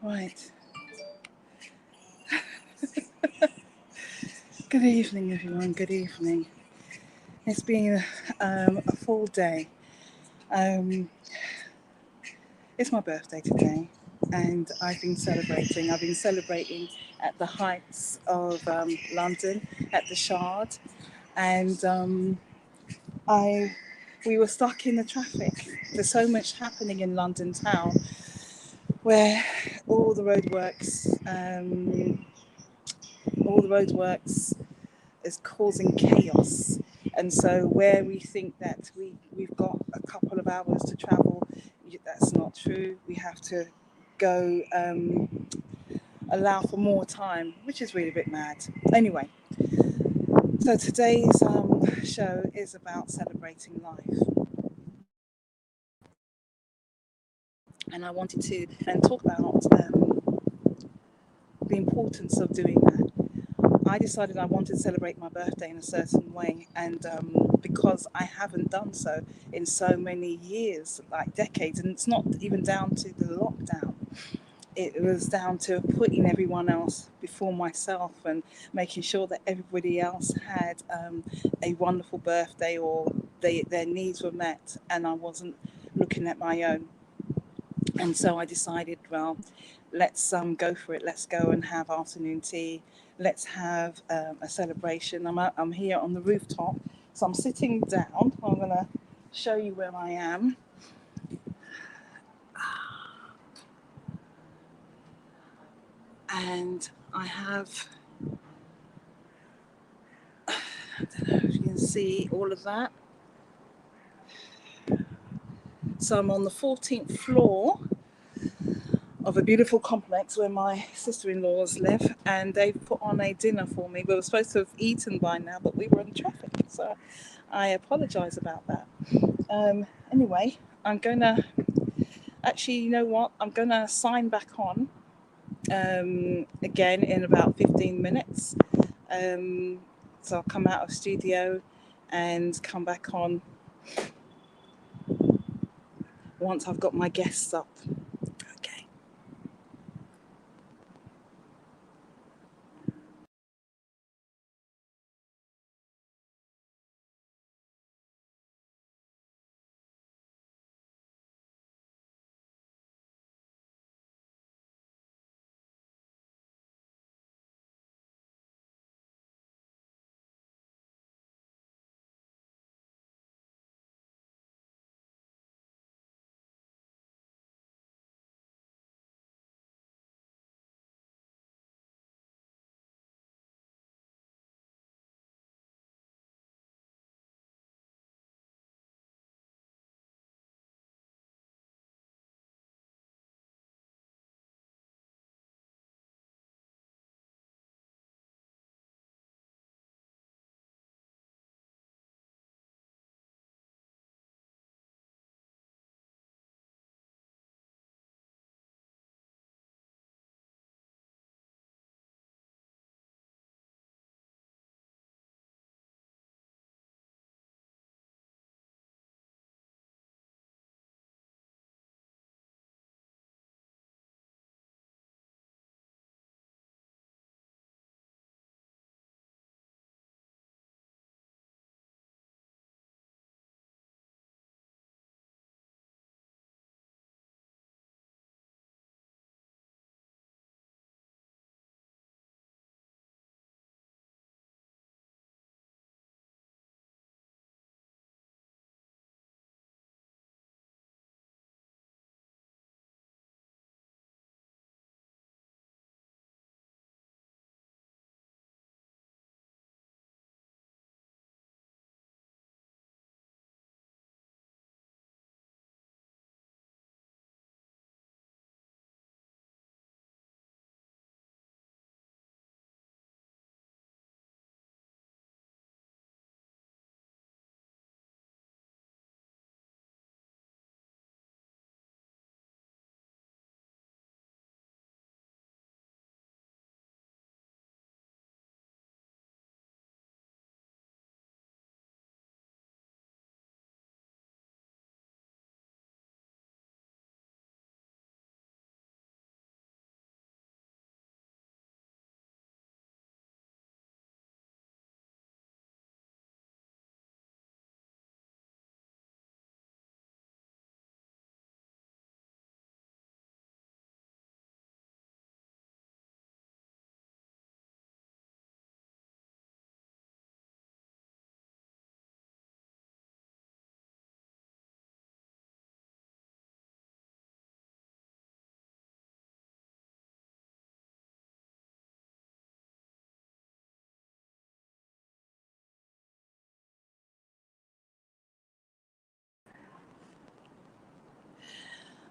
Right. Good evening, everyone. Good evening. It's been a full day. Um, it's my birthday today, and I've been celebrating at the heights of London, at the Shard, and I we were stuck in the traffic. There's so much happening in London town, where all the roadworks, all the roadworks is causing chaos. And so where we think that we've got a couple of hours to travel, that's not true. We have to go allow for more time, which is really a bit mad. Anyway, so today's show is about celebrating life. And I wanted to talk about the importance of doing that. I decided I wanted to celebrate my birthday in a certain way, and because I haven't done so in so many years, like decades, and it's not even down to the lockdown. It was down to putting everyone else before myself and making sure that everybody else had a wonderful birthday or their needs were met, and I wasn't looking at my own. And so I decided, well, let's go for it. Let's go and have afternoon tea. Let's have a celebration. I'm here on the rooftop, so I'm sitting down. I'm gonna show you where I am, and I have. I don't know if you can see all of that. So I'm on the 14th floor of a beautiful complex where my sister-in-laws live, and they've put on a dinner for me. We were supposed to have eaten by now, but we were in traffic, so I apologise about that. Anyway, I'm gonna actually, you know what? I'm gonna sign back on again in about 15 minutes. Um, so I'll come out of studio and come back on once I've got my guests up. Okay.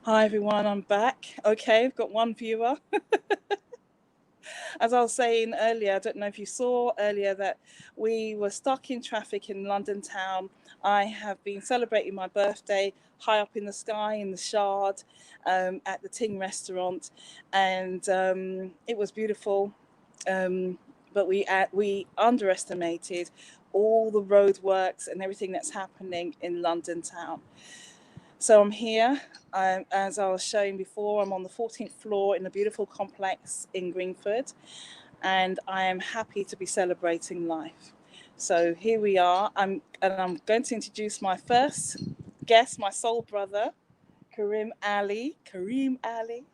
Hi everyone, I'm back. Okay, I've got one viewer. As I was saying earlier, I don't know if you saw earlier that we were stuck in traffic in London town. I have been celebrating my birthday high up in the sky in the Shard, at the Ting restaurant, and it was beautiful. Um, but we underestimated all the roadworks and everything that's happening in London town. So I'm here. As I was showing before, I'm on the 14th floor in a beautiful complex in Greenford, and I am happy to be celebrating life. So here we are. I'm going to introduce my first guest, my soul brother, Karim Ali. Kareem Ali.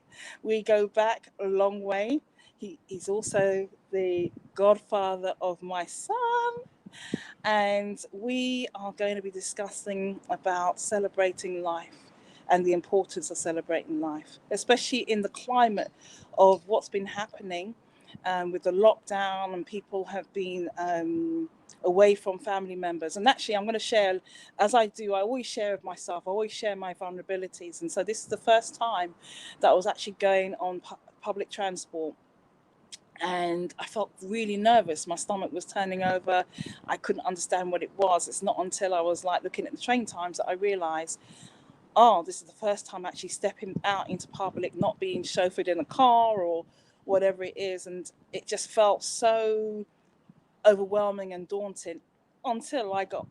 We go back a long way. He's also the godfather of my son, and we are going to be discussing about celebrating life and the importance of celebrating life, especially in the climate of what's been happening, with the lockdown, and people have been away from family members. And actually, I'm going to share, as I do, I always share with myself, I always share my vulnerabilities. And so this is the first time that I was actually going on public transport, and I felt really nervous. My stomach was turning over. I couldn't understand what it was. It's not until I was like looking at the train times that I realized, oh, this is the first time actually stepping out into public, not being chauffeured in a car or whatever it is. And it just felt so overwhelming and daunting until I got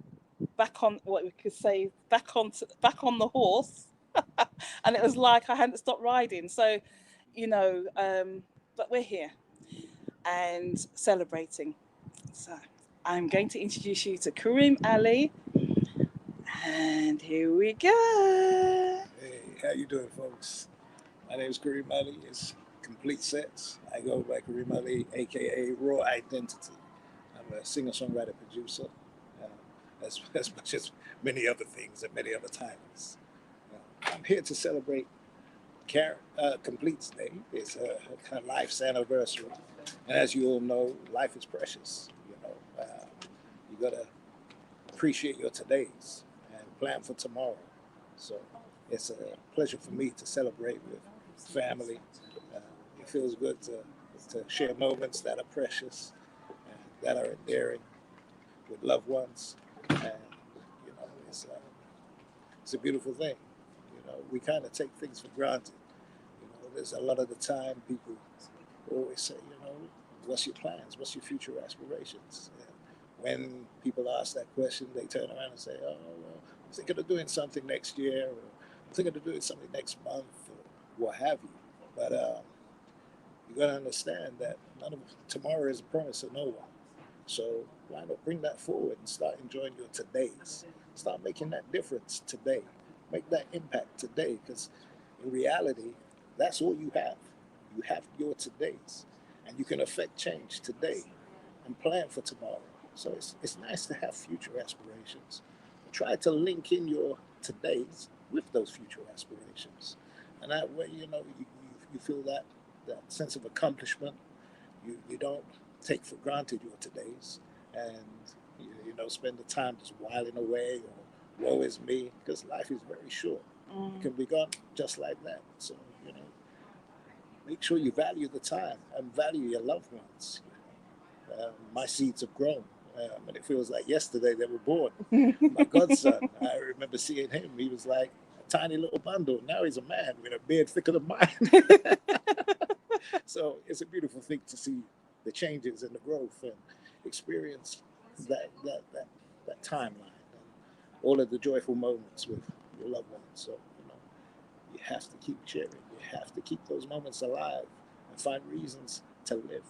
back on, what we could say, back on the horse. And it was like I hadn't stopped riding. So, you know, but we're here and celebrating. So I'm going to introduce you to Karim Ali, and here we go. Hey, how you doing, folks? My name is Kareem Ali. It's Complete Sets. I go by Kareem Ali, aka Raw Identity. I'm a singer-songwriter producer, as much as many other things at many other times. I'm here to celebrate Complete's Day. It's her life's anniversary, and as you all know, life is precious. You gotta appreciate your todays and plan for tomorrow. So it's a pleasure for me to celebrate with family. Uh, it feels good to share moments that are precious and that are endearing with loved ones. And, it's a beautiful thing. We kind of take things for granted. There's a lot of the time people always say, what's your plans? What's your future aspirations? And when people ask that question, they turn around and say, oh, well, I'm thinking of doing something next year, or I'm thinking of doing something next month, or what have you. But you got to understand that none of tomorrow is a promise of no one. So why not bring that forward and start enjoying your todays? Start making that difference today. Make that impact today, because in reality, that's all you have. You have your todays, and you can affect change today and plan for tomorrow. So it's nice to have future aspirations. Try to link in your todays with those future aspirations, and that way, you feel that sense of accomplishment. You don't take for granted your todays, and spend the time just whiling away or woe is me, because life is very short. It can be gone just like that. So make sure you value the time and value your loved ones. My seeds have grown. And it feels like yesterday they were born. My godson, I remember seeing him. He was like a tiny little bundle. Now he's a man with a beard thicker than mine. So it's a beautiful thing to see the changes and the growth and experience that timeline and all of the joyful moments with your loved ones. So you have to keep cheering. You have to keep those moments alive and find reasons to live.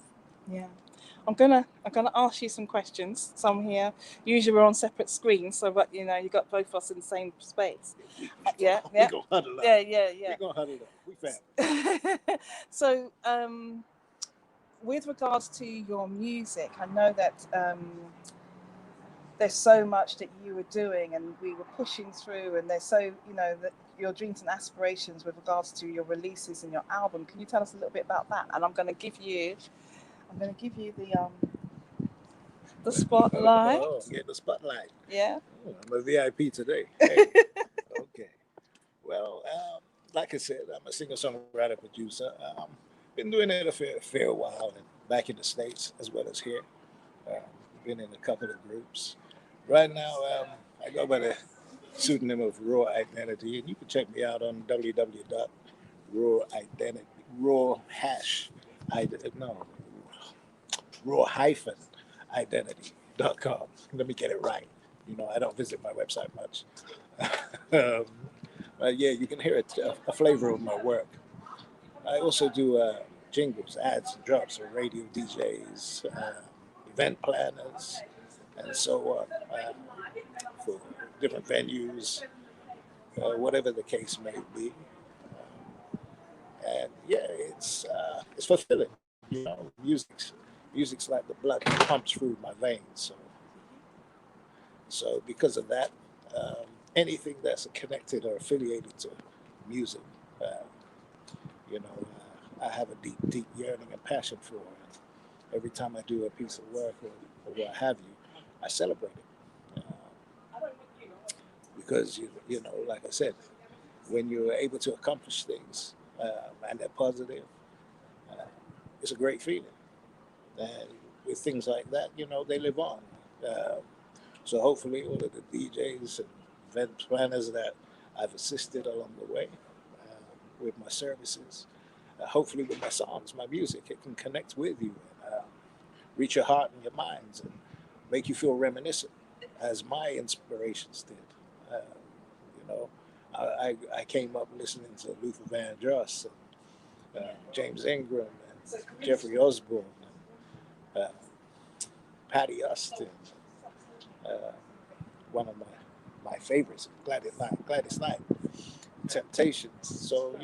Yeah. I'm gonna ask you some questions. Some here. Usually we're on separate screens, so but you got both of us in the same space. Yeah, We gonna huddle up. yeah. We gonna huddle up. We family. So, with regards to your music, I know that there's so much that you were doing and we were pushing through, and there's that your dreams and aspirations with regards to your releases and your album. Can you tell us a little bit about that? And I'm going to give you the spotlight. Oh, I'm getting the spotlight. Yeah. Oh, I'm a VIP today. Hey. Okay. Well, like I said, I'm a singer-songwriter producer. Been doing it a fair while, and back in the States as well as here. Um, been in a couple of groups. Right now, I go by the pseudonym of Raw Identity, and you can check me out on www.rawidentity, raw hash, no, raw hyphen identity.com. Let me get it right. You know, I don't visit my website much. um, but yeah, you can hear a flavor of my work. I also do jingles, ads, and drops for radio DJs, event planners, and so on, for different venues, whatever the case may be. And yeah, it's fulfilling. You know, music's like the blood that pumps through my veins. So because of that, anything that's connected or affiliated to music, uh, I have a deep yearning and passion for it. Every time I do a piece of work or what have you, I celebrate it. Because like I said, when you're able to accomplish things and they're positive, uh, it's a great feeling. And with things like that, they live on. Uh, so hopefully, all of the DJs and event planners that I've assisted along the way with my services, hopefully with my songs, my music, it can connect with you and reach your heart and your minds and make you feel reminiscent, as my inspirations did. Uh, you know, I came up listening to Luther Vandross and James Ingram and Jeffrey Osborne and Patty Austin, uh, one of my favorites, Gladys Knight, Temptations. So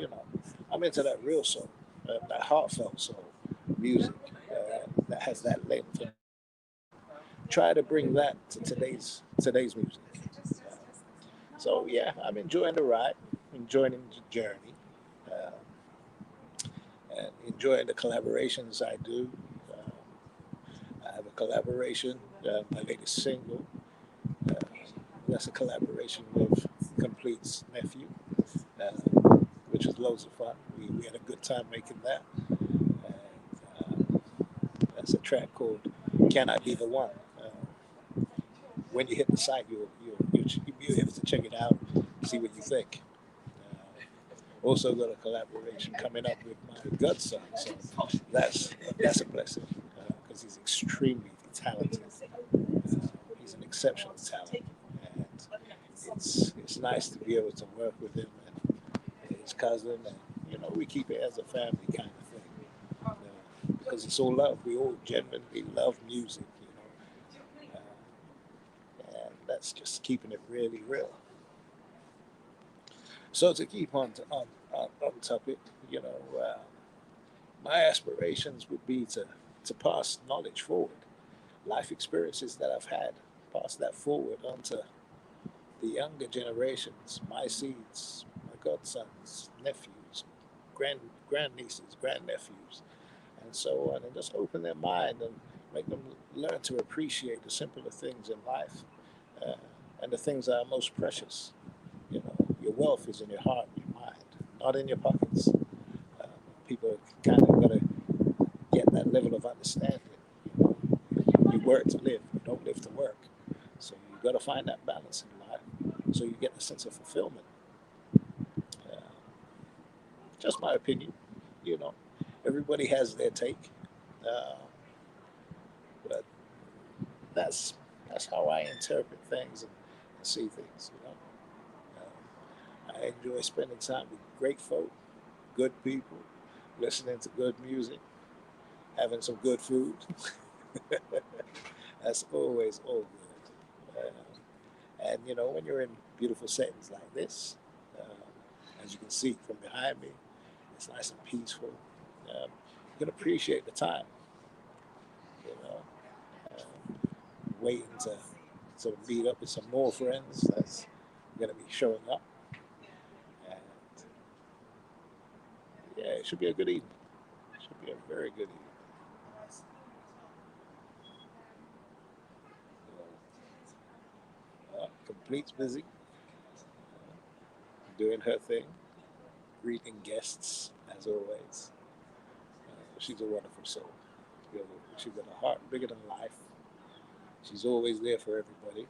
I'm into that real soul, that heartfelt soul music that has that length. And try to bring that to today's music. So yeah, I'm enjoying the ride, enjoying the journey, uh, and enjoying the collaborations I do. Uh, I have a collaboration, my latest single. Uh, that's a collaboration with Complete's nephew, uh, which was loads of fun. We had a good time making that. And, that's a track called "Can I Be the One." When you hit the site, you'll be able to check it out, see what you think. Also got a collaboration coming up with my godson, so that's a blessing because he's extremely talented. He's an exceptional talent, and it's nice to be able to work with him and his cousin, and we keep it as a family kind of thing because it's all love. We all genuinely love music, and that's just keeping it really real. So to keep on topic, my aspirations would be to pass knowledge forward, life experiences that I've had, pass that forward onto the younger generations, my seeds, my godsons, nephews, grand grandnieces, grandnephews, and so on, and just open their mind and make them learn to appreciate the simpler things in life uh, and the things that are most precious. Your wealth is in your heart and your mind, not in your pockets. Uh, People kind of got to get that level of understanding. You know, you work to live, you don't live to work. So you got to find that balance in life so you get a sense of fulfillment. Uh, just my opinion, you know. Everybody has their take, uh, but that's that's how I interpret things and see things. I enjoy spending time with great folk, good people, listening to good music, having some good food. That's always all good. And when you're in beautiful settings like this, as you can see from behind me, it's nice and peaceful. You can appreciate the time. You know, waiting to meet up with some more friends that's going to be showing up, and yeah, it should be a good evening. It should be a very good evening. Complete's busy doing her thing. greeting guests as always. She's a wonderful soul. You know, she's got a heart bigger than life. She's always there for everybody.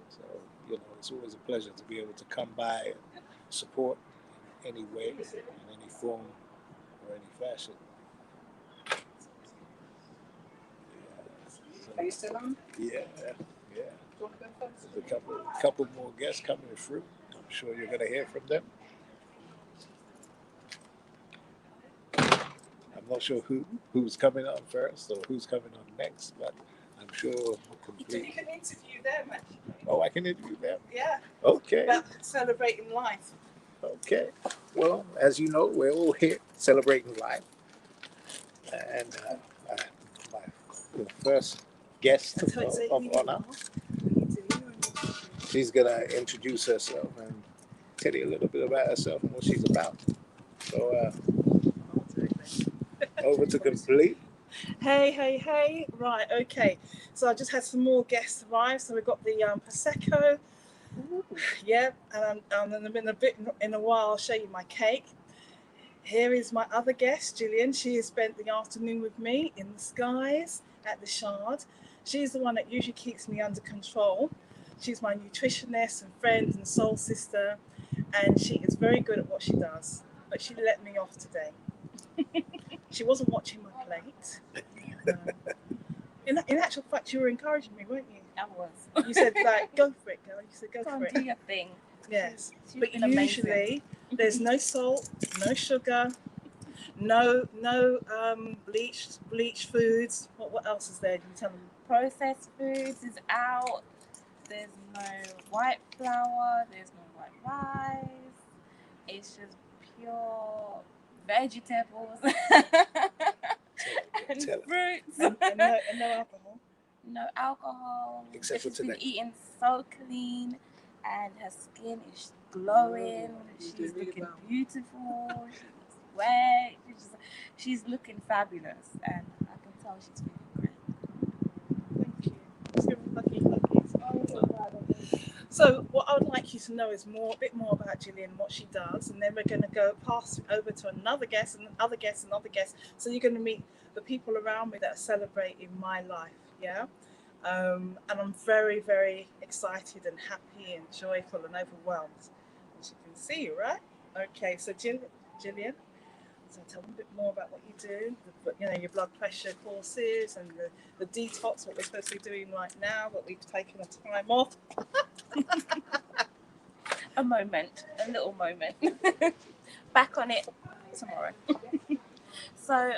So, you know, it's always a pleasure to be able to come by and support in any way, in any form, or any fashion. Are you still on? Yeah, yeah. Do you want to go first? There's a couple more guests coming through. I'm sure you're going to hear from them. I'm not sure who's coming on first or who's coming on next, but I'm sure Komplete. You can interview them actually. Oh, I can interview them. Yeah. Okay. About celebrating life. Okay. Well, as you know, we're all here celebrating life, and my first guest of honor, she's gonna introduce herself and tell you a little bit about herself and what she's about. So, over to Komplete. Hey. Right, okay. So I just had some more guests arrive. So we've got the Prosecco. Yeah, and then in a while I'll show you my cake. Here is my other guest, Gillian. She has spent the afternoon with me in the skies at the Shard. She's the one that usually keeps me under control. She's my nutritionist and friend and soul sister, and she is very good at what she does. But she let me off today. She wasn't watching my plate. In actual fact, you were encouraging me, weren't you? I was. You said, like, go for it, girl. You said, go Go for and do it. your thing. Yes. She's But been amazing. usually, there's no salt, no sugar, no bleached foods. What else is there? Can you tell them? Processed foods is out. There's no white flour. There's no white rice. It's just pure vegetables and Tell it. fruits. And no alcohol. No alcohol. Except for She's been today. eating so clean, and her skin is glowing. She's doing really looking well. beautiful. She looks wet. She's looking fabulous, and I can tell she's feeling great. Thank you. Let's give her huggies. Oh, I'm so proud of you. So what I would like you to know is a bit more about Gillian, what she does, and then we're going to go pass over to another guest and another guest and another guest. So you're going to meet the people around me that are celebrating my life, yeah? And I'm very, very excited and happy and joyful and overwhelmed, as you can see, right? Okay, so Gillian, so tell me a bit more about what you do, your blood pressure courses and the detox, what we're supposed to be doing right now, but we've taken a time off. A little moment. Back on it tomorrow. So,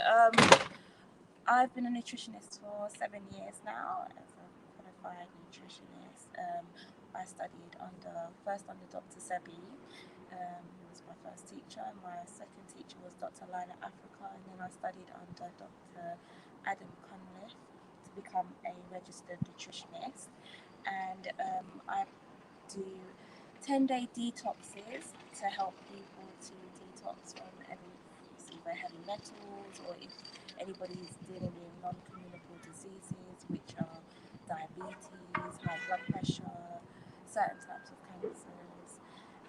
I've been a nutritionist for 7 years now as a qualified nutritionist. I studied first under Dr. Sebi, who was my first teacher. My second teacher was Dr. Lila Africa, and then I studied under Dr. Adam Cunliffe to become a registered nutritionist. And I do 10-day detoxes to help people to detox from either heavy metals, or if anybody's dealing with non-communicable diseases, which are diabetes, high blood pressure, certain types of cancers,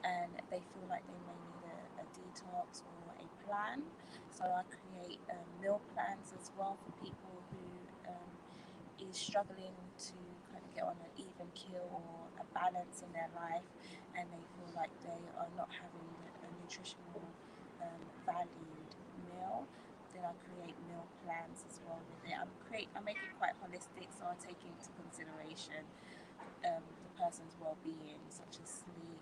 and they feel like they may need a detox or a plan. So I create meal plans as well for people who is struggling to kind of get on an even keel or a balance in their life, and they feel like they are not having a nutritional valued meal. Then I create meal plans as well with it. I make it quite holistic, so I take into consideration the person's well-being, such as sleep,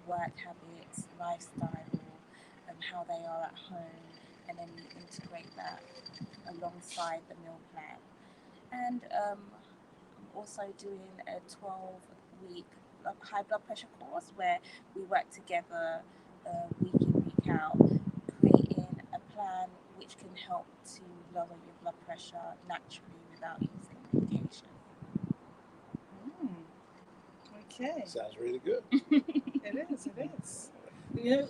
work habits, lifestyle, and how they are at home, and then we integrate that alongside the meal plan. And I'm also doing a 12-week high blood pressure course where we work together week in, week out, creating a plan which can help to lower your blood pressure naturally without using medication. Okay. Sounds really good. It is.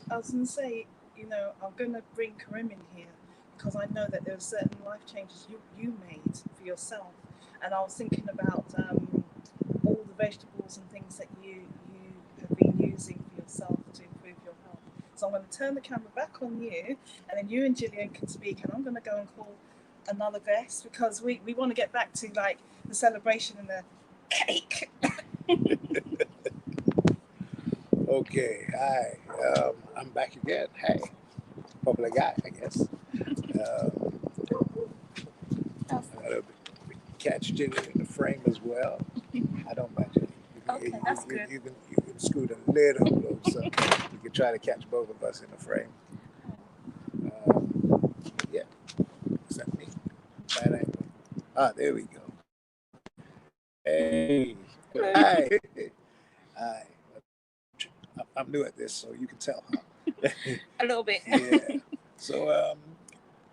I was going to say, I'm going to bring Karim in here because I know that there are certain life changes you made for yourself. And I was thinking about all the vegetables and things that you have been using for yourself to improve your health. So I'm going to turn the camera back on you, and then you and Gillian can speak, and I'm going to go and call another guest because we want to get back to like the celebration and the cake. Okay, hi. I'm back again. Hey, popular guy, I guess. Catch Jimmy in the frame as well. I don't mind Jimmy. Okay, that's good. You can scoot a little closer. You can try to catch both of us in the frame. Yeah, is that me? Bad angle. Ah, there we go. Hey, hi. Hi. I'm new at this, so you can tell, huh? A little bit. Yeah. So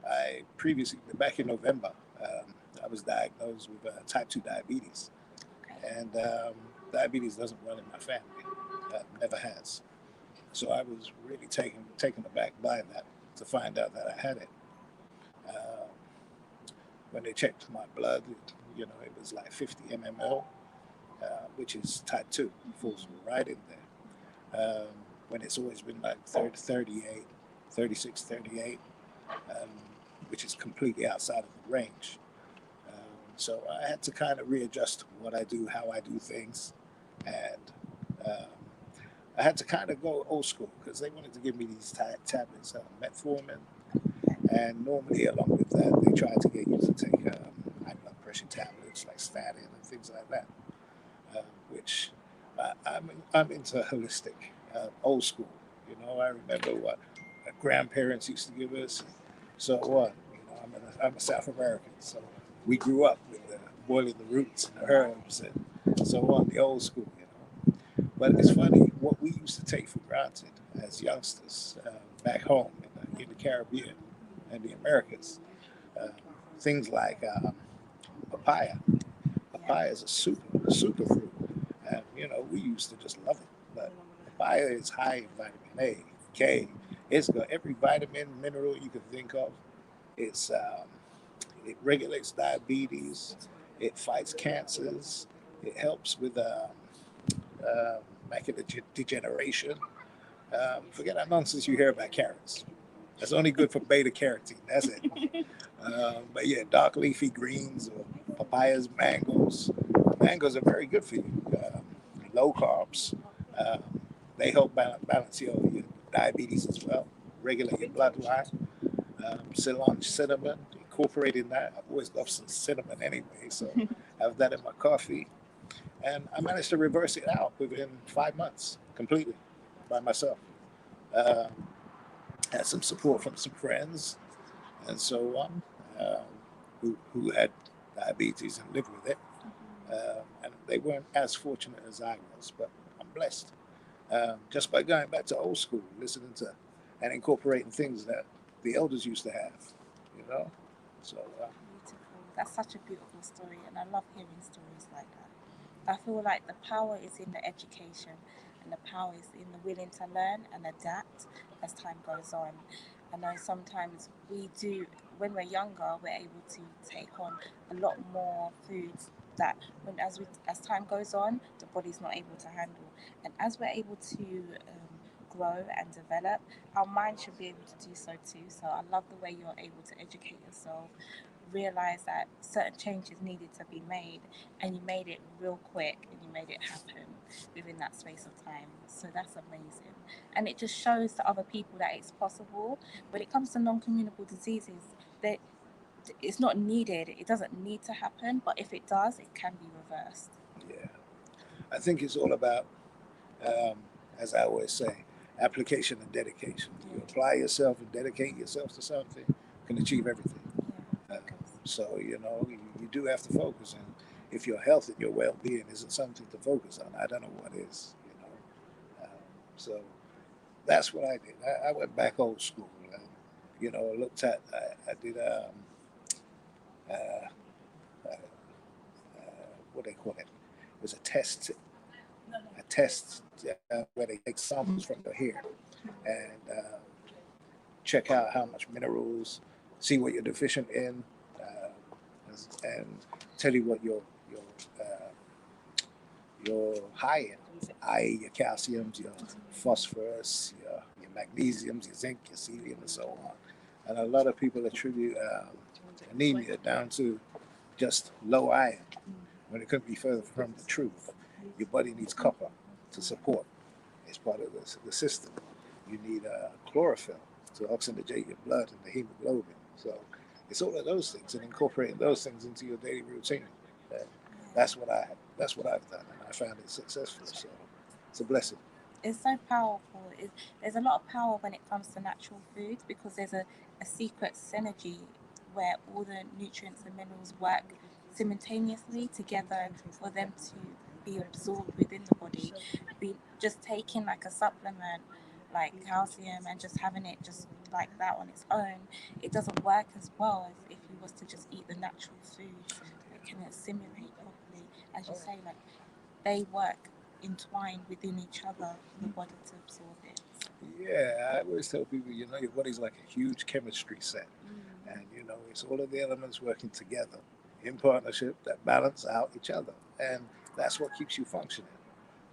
I previously, back in November, I was diagnosed with type 2 diabetes. And diabetes doesn't run in my family, never has. So I was really taken aback by that to find out that I had it. Um, when they checked my blood, it was like 50 mmol, which is type 2, falls right in there. When it's always been like 38, 36, 38, um, which is completely outside of the range. So I had to kind of readjust what I do, how I do things, and um, I had to kind of go old school because they wanted to give me these tablets, metformin, and normally along with that they try to get you to take high blood pressure tablets like statin and things like that, which I'm into holistic, old school. I remember what my grandparents used to give us. So what? I'm a South American, so we grew up with boiling the roots and the herbs and so on, the old school. But it's funny what we used to take for granted as youngsters back home in the Caribbean and the Americas. Uh, Things like papaya. Papaya is a super fruit, and we used to just love it. But papaya is high in vitamin A, K. It's got every vitamin, mineral you can think of. It's it regulates diabetes. It fights cancers. It helps with macular degeneration. Forget that nonsense you hear about carrots. That's only good for beta carotene. That's it. But yeah, dark leafy greens or papayas, mangoes. Mangoes are very good for you. Low carbs. Um, they help balance your diabetes as well, regulate your bloodline. Ceylon cinnamon, incorporating that. I've always loved some cinnamon anyway, so I have that in my coffee. And I managed to reverse it out within 5 months completely by myself. Um, had some support from some friends and so on, who had diabetes and lived with it. And they weren't as fortunate as I was, but I'm blessed. Just by going back to old school, listening to and incorporating things that the elders used to have, you know. So Beautiful. That's such a beautiful story, and I love hearing stories like that. I feel like the power is in the education, and the power is in the willing to learn and adapt as time goes on. I know sometimes we do, when we're younger, we're able to take on a lot more foods that, as time goes on, the body's not able to handle. And as we're able to grow and develop, our mind should be able to do so too. So I love the way you're able to educate yourself, realize that certain changes needed to be made, and you made it real quick and you made it happen within that space of time. So that's amazing, and it just shows to other people that it's possible. When it comes to non-communicable diseases, that it's not needed, it doesn't need to happen, but if it does, it can be reversed. yeah, I think it's all about, um, as I always say, application and dedication. You apply yourself and dedicate yourself to something, you can achieve everything. Yeah. So you do have to focus, and if your health and your well-being isn't something to focus on, I don't know what is. So that's what I did. I went back old school. I looked at. I did uh, uh, what they call it. It was a test where they take samples from your hair and check out how much minerals, see what you're deficient in, and tell you what you're high in, i.e. your calciums, your phosphorus, your magnesiums, your zinc, your selenium, and so on. And a lot of people attribute anemia down to just low iron, when it couldn't be further from the truth. Your body needs copper to support. It's part of the system. You need chlorophyll to oxygenate your blood and the hemoglobin. So it's all of those things, and incorporating those things into your daily routine. And that's what I've done, and I found it successful. So it's a blessing. It's so powerful. There's a lot of power when it comes to natural foods because there's a secret synergy where all the nutrients and minerals work simultaneously together for them to be absorbed within the body. Just taking like a supplement like calcium and just having it just like that on its own, it doesn't work as well as if you was to just eat the natural foods that can assimilate properly. As you say, like they work entwined within each other for the body to absorb it. Yeah, I always tell people, your body's like a huge chemistry set, and it's all of the elements working together in partnership that balance out each other, and that's what keeps you functioning.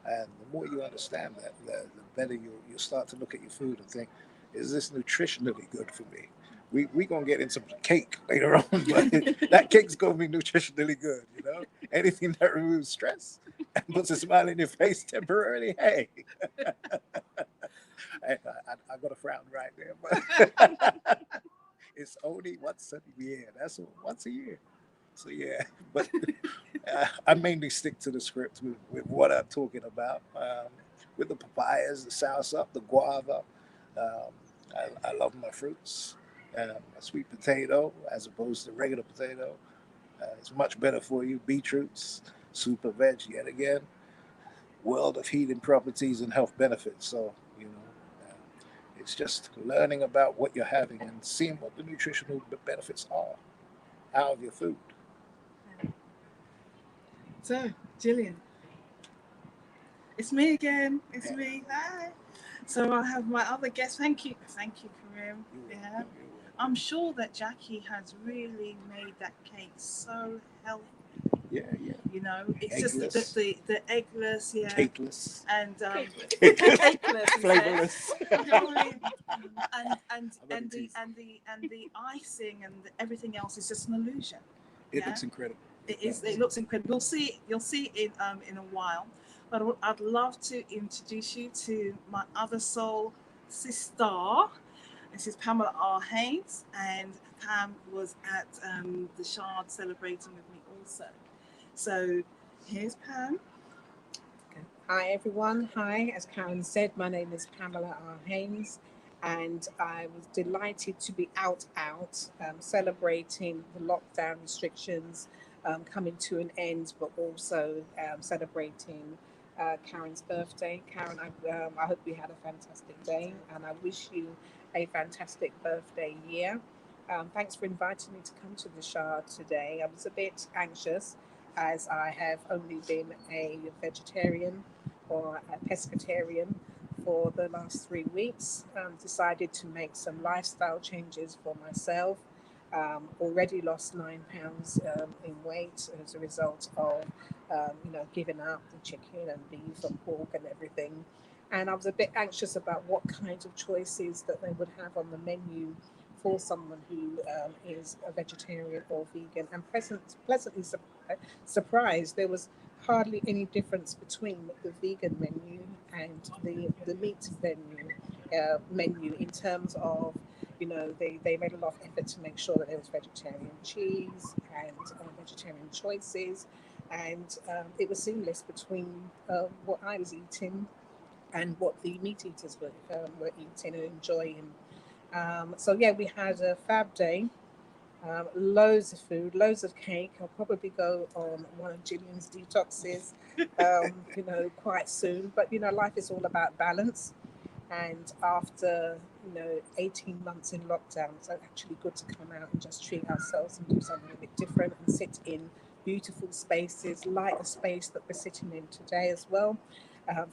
And the more you understand that, the better you'll start to look at your food and think, is this nutritionally good for me? We gonna get into cake later on, but that cake's gonna be nutritionally good. Anything that removes stress and puts a smile in your face temporarily, hey, I got a frown right there, but it's only once a year. That's once a year. So yeah, but I mainly stick to the script with what I'm talking about. With the papayas, the soursop, the guava. Um, I love my fruits. A sweet potato as opposed to regular potato. It's much better for you. Beetroots, super veg yet again. World of healing properties and health benefits. So, it's just learning about what you're having and seeing what the nutritional benefits are out of your food. So, Gillian, it's me again. It's me. Hi. So I have my other guest. Thank you, Karim. Yeah, I'm sure that Jackie has really made that cake so healthy. Yeah, yeah. It's Eggless. just the eggless, yeah, Cakeless. and Cakeless. Flavorless. you know what I mean? and about and the the teeth? and the icing and everything else is just an illusion. It Yeah, looks incredible. it is. It looks incredible. You'll see it in a while. But I'd love to introduce you to my other soul sister. This is Pamela R. Haynes, and Pam was at the Shard celebrating with me also. So here's Pam. Hi everyone. Hi, as Karen said, my name is Pamela R. Haynes, and I was delighted to be out, celebrating the lockdown restrictions coming to an end, but also celebrating Karen's birthday. Karen, I hope you had a fantastic day, and I wish you a fantastic birthday year. Thanks for inviting me to come to the Shard today. I was a bit anxious as I have only been a vegetarian or a pescatarian for the last 3 weeks. Decided to make some lifestyle changes for myself. Already lost 9 pounds in weight as a result of giving up the chicken and beef and pork and everything. And I was a bit anxious about what kinds of choices that they would have on the menu for someone who is a vegetarian or vegan. And pleasantly surprised there was hardly any difference between the vegan menu and the meat menu in terms of they made a lot of effort to make sure that there was vegetarian cheese and vegetarian choices, and it was seamless between what I was eating and what the meat eaters were eating and enjoying. So yeah, we had a fab day. Loads of food, loads of cake. I'll probably go on one of Gillian's detoxes, quite soon. But life is all about balance. And after 18 months in lockdown, it's actually good to come out and just treat ourselves and do something a bit different and sit in beautiful spaces like the space that we're sitting in today as well.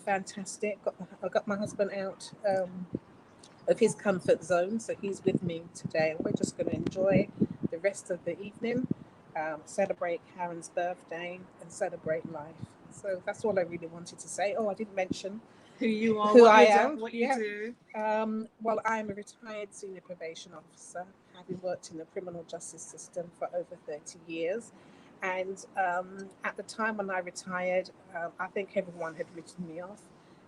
Fantastic. I got my husband out of his comfort zone, so he's with me today, and we're just going to enjoy the rest of the evening, celebrate Karen's birthday, and celebrate life. So that's all I really wanted to say. Oh, I didn't mention who you are, Who what I you am, do, what yeah. you do. Well, I'm a retired senior probation officer, having worked in the criminal justice system for over 30 years. And at the time when I retired, I think everyone had written me off,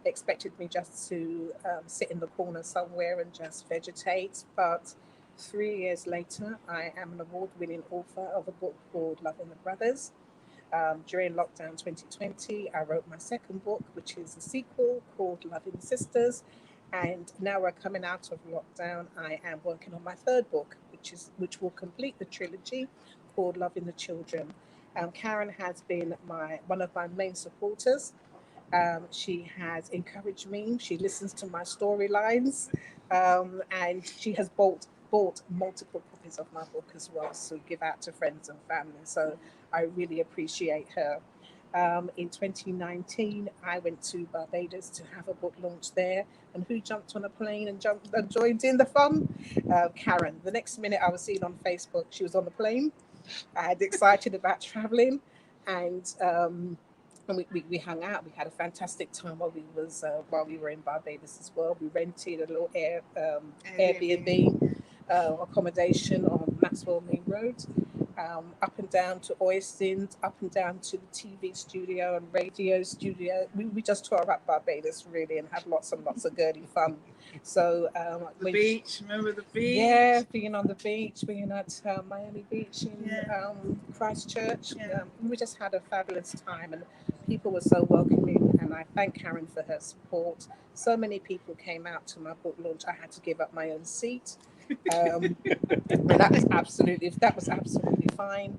expected me just to sit in the corner somewhere and just vegetate. But 3 years later, I am an award winning author of a book called Loving the Brothers. During lockdown 2020, I wrote my second book, which is a sequel called Loving Sisters. And now we're coming out of lockdown. I am working on my third book, which will complete the trilogy, called Loving the Children. Karen has been one of my main supporters. She has encouraged me. She listens to my storylines, and she has bought multiple copies of my book as well, to give out to friends and family. So I really appreciate her. In 2019, I went to Barbados to have a book launch there. And who jumped on a plane and joined in the fun? Karen. The next minute, I was seeing on Facebook she was on the plane. I had excited about traveling, and we hung out. We had a fantastic time while we were in Barbados as well. We rented a little Airbnb accommodation on Maxwell Main Road, up and down to Oistins, up and down to the TV studio and radio studio. We just tore up Barbados really and had lots and lots of girly fun. So The beach, remember the beach? yeah, being on the beach, being at Miami Beach in Yeah. Christchurch. Yeah. We just had a fabulous time, and people were so welcoming. And I thank Karen for her support. So many people came out to my book launch. I had to give up my own seat, and that was absolutely fine.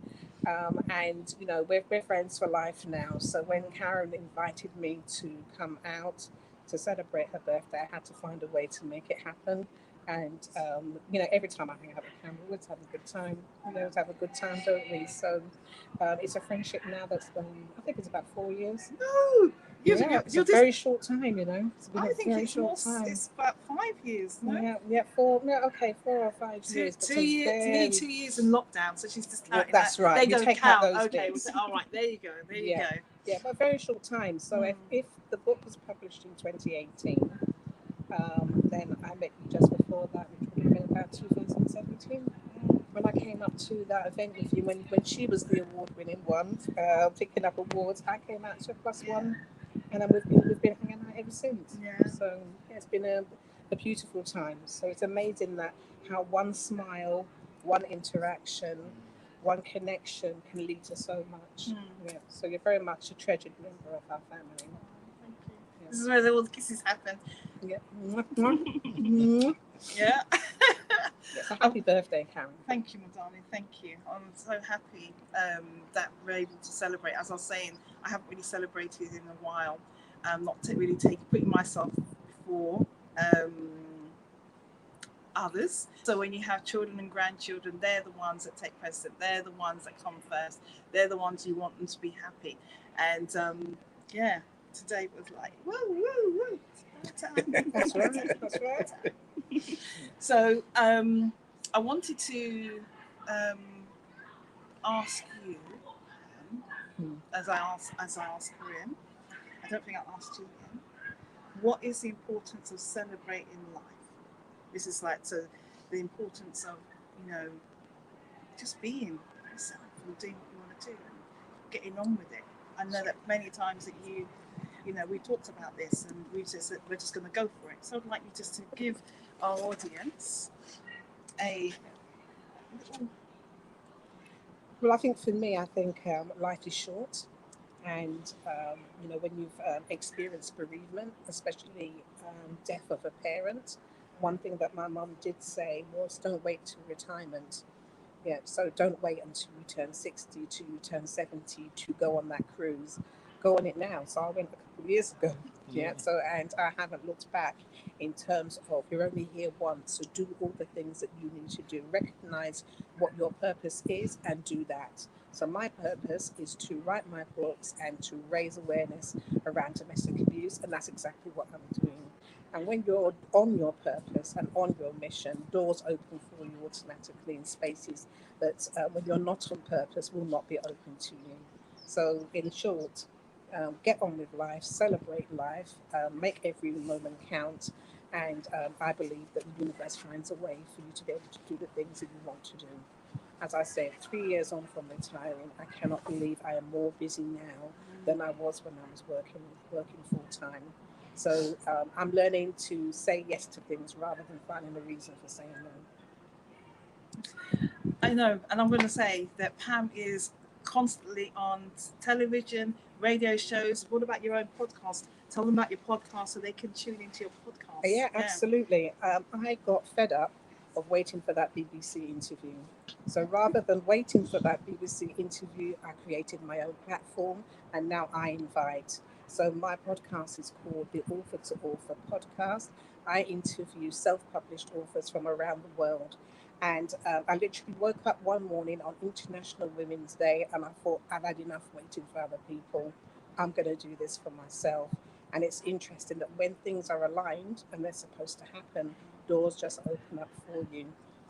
And you know, we're friends for life now. So when Karen invited me to come out to celebrate her birthday, I had to find a way to make it happen. And you know, every time I hang out with Karen, we always have a good time. We always have a good time, don't we? So it's a friendship now that's been, I think it's about 4 years. No, It's a very short time, you know. It's been I a think very it's short time. It's about 5 years. No? Yeah, 4. No, okay, 4 or 5 years. But 2 years, nearly 2 years in lockdown. So she's just counting. That's right. They You don't take count. out those Okay, bits. all right. There you go. There you Yeah. go. Yeah, but very short time. So if the book was published in 2018, then I met you just before that, which would have been about 2017. When I came up to that event with you, when she was the award-winning one, picking up awards, I came out to +1, and then we've been hanging out ever since. Yeah. So yeah, it's been a beautiful time. So it's amazing that how one smile, one interaction, one connection can lead to so much. Yeah. So you're very much a treasured member of our family. Thank you. Yeah. This is where all the kisses happen. Yeah. Yeah. Yes, a happy birthday, Karen. Thank you, my darling. Thank you. I'm so happy that we're able to celebrate. As I was saying, I haven't really celebrated in a while. Not really putting myself before others. So when you have children and grandchildren, they're the ones that take precedent. They're the ones that come first. They're the ones you want them to be happy. And yeah, today was like, woo, woo, woo. That's right. That's right. So I wanted to ask you, as I asked Corinne, I don't think I asked you again, what is the importance of celebrating life? This is like the importance of, you know, just being yourself and doing what you want to do and getting on with it. I know that many times that you know, we talked about this and we're just going to go for it. So I'd like you just to give our audience a little... Well, I think for me, I think life is short. And, you know, when you've experienced bereavement, especially death of a parent, one thing that my mum did say was don't wait till retirement. Yeah, so don't wait until you turn 60, till you turn 70 to go on that cruise. Go on it now. So I went a couple of years ago. Yeah. So, and I haven't looked back in terms of you're only here once. So do all the things that you need to do. Recognize what your purpose is and do that. So my purpose is to write my books and to raise awareness around domestic abuse. And that's exactly what I'm doing. And when you're on your purpose and on your mission, doors open for you automatically in spaces that when you're not on purpose will not be open to you. So in short, get on with life, celebrate life, make every moment count. And I believe that the universe finds a way for you to be able to do the things that you want to do. As I said, 3 years on from retiring, I cannot believe I am more busy now than I was when I was working full time. So I'm learning to say yes to things rather than finding a reason for saying no. I know, and I'm going to say that Pam is constantly on television, radio shows. What about your own podcast? Tell them about your podcast so they can tune into your podcast. Yeah, absolutely. I got fed up of waiting for that BBC interview. So rather than waiting for that BBC interview, I created my own platform, and now I invite. So my podcast is called the Author to Author podcast. I interview self-published authors from around the world. And I literally woke up one morning on International Women's Day and I thought, I've had enough waiting for other people. I'm going to do this for myself. And it's interesting that when things are aligned and they're supposed to happen, doors just open up for you.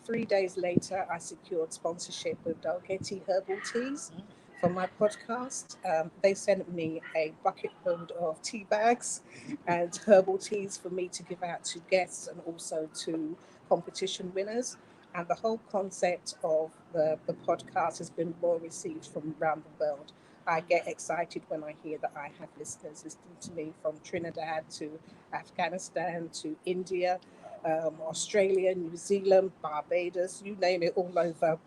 3 days later, I secured sponsorship with Dalgety Herbal Teas for my podcast. They sent me a bucket load of tea bags and herbal teas for me to give out to guests and also to competition winners. And the whole concept of the podcast has been well received from around the world. I get excited when I hear that I have listeners listening to me from Trinidad to Afghanistan to India, Australia, New Zealand, Barbados, you name it, all over,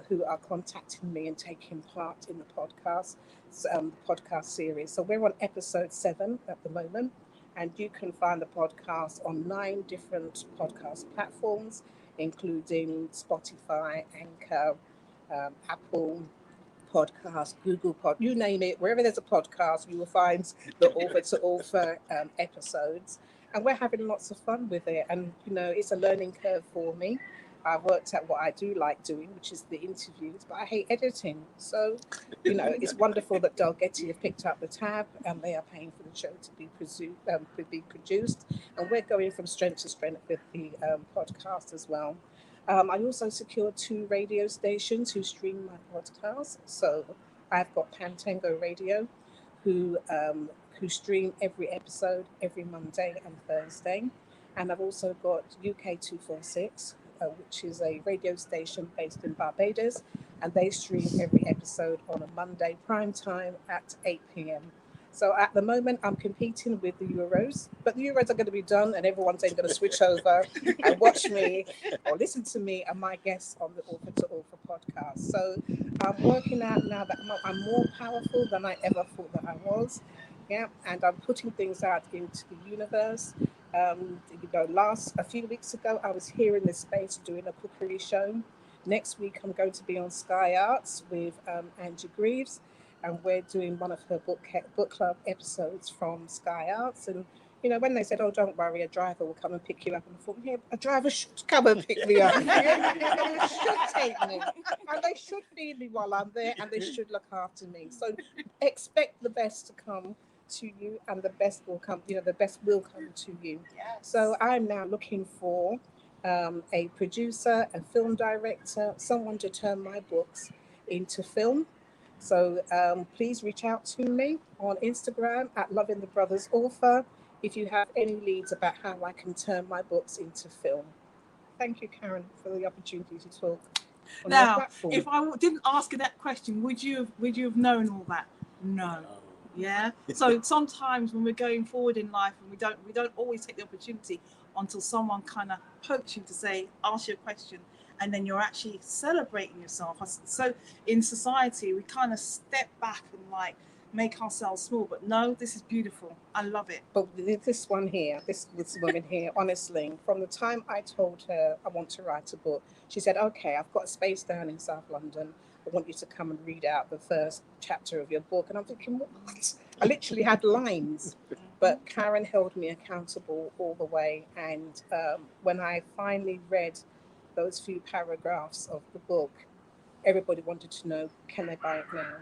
who are contacting me and taking part in the podcast series. So we're on episode 7 at the moment, and you can find the podcast on 9 different podcast platforms, including Spotify, Anchor, Apple Podcast, Google you name it. Wherever there's a podcast, you will find the Author to Author episodes. And we're having lots of fun with it. And, it's a learning curve for me. I've worked at what I do like doing, which is the interviews, but I hate editing. So, it's wonderful that Dalgety have picked up the tab and they are paying for the show to be produced. And we're going from strength to strength with the podcast as well. I also secured 2 radio stations who stream my podcast. So I've got Pantango Radio, who stream every episode every Monday and Thursday, and I've also got UK 246, which is a radio station based in Barbados, and they stream every episode on a Monday prime time at 8 p.m. So at the moment, I'm competing with the Euros, but the Euros are going to be done and everyone's then going to switch over and watch me or listen to me and my guests on the Author to Author podcast. So I'm working out now that I'm more powerful than I ever thought that I was. Yeah, and I'm putting things out into the universe. A few weeks ago, I was here in this space doing a cookery show. Next week, I'm going to be on Sky Arts with Angie Greaves, and we're doing one of her book club episodes from Sky Arts. And when they said, "Oh, don't worry, a driver will come and pick you up," and I thought, "Yeah, a driver should come and pick me up. They should take me, and they should feed me while I'm there, and they should look after me." So expect the best to come to you, and the best will come. The best will come to you. Yes. So I'm now looking for a producer, a film director, someone to turn my books into film. So please reach out to me on Instagram at Loving the Brothers Author if you have any leads about how I can turn my books into film. Thank you, Karen, for the opportunity to talk on your Now, platform. if I didn't ask you that question, would you have known all that? No. Yeah. So sometimes when we're going forward in life, and we don't always take the opportunity until someone kind of pokes you to say, ask you a question, and then you're actually celebrating yourself. So in society, we kind of step back and make ourselves small. But no, this is beautiful. I love it. But this woman here, honestly, from the time I told her I want to write a book, she said, "Okay, I've got a space down in South London. I want you to come and read out the first chapter of your book." And I'm thinking, what? I literally had lines. But Karen held me accountable all the way. And when I finally read those few paragraphs of the book, everybody wanted to know, can they buy it now?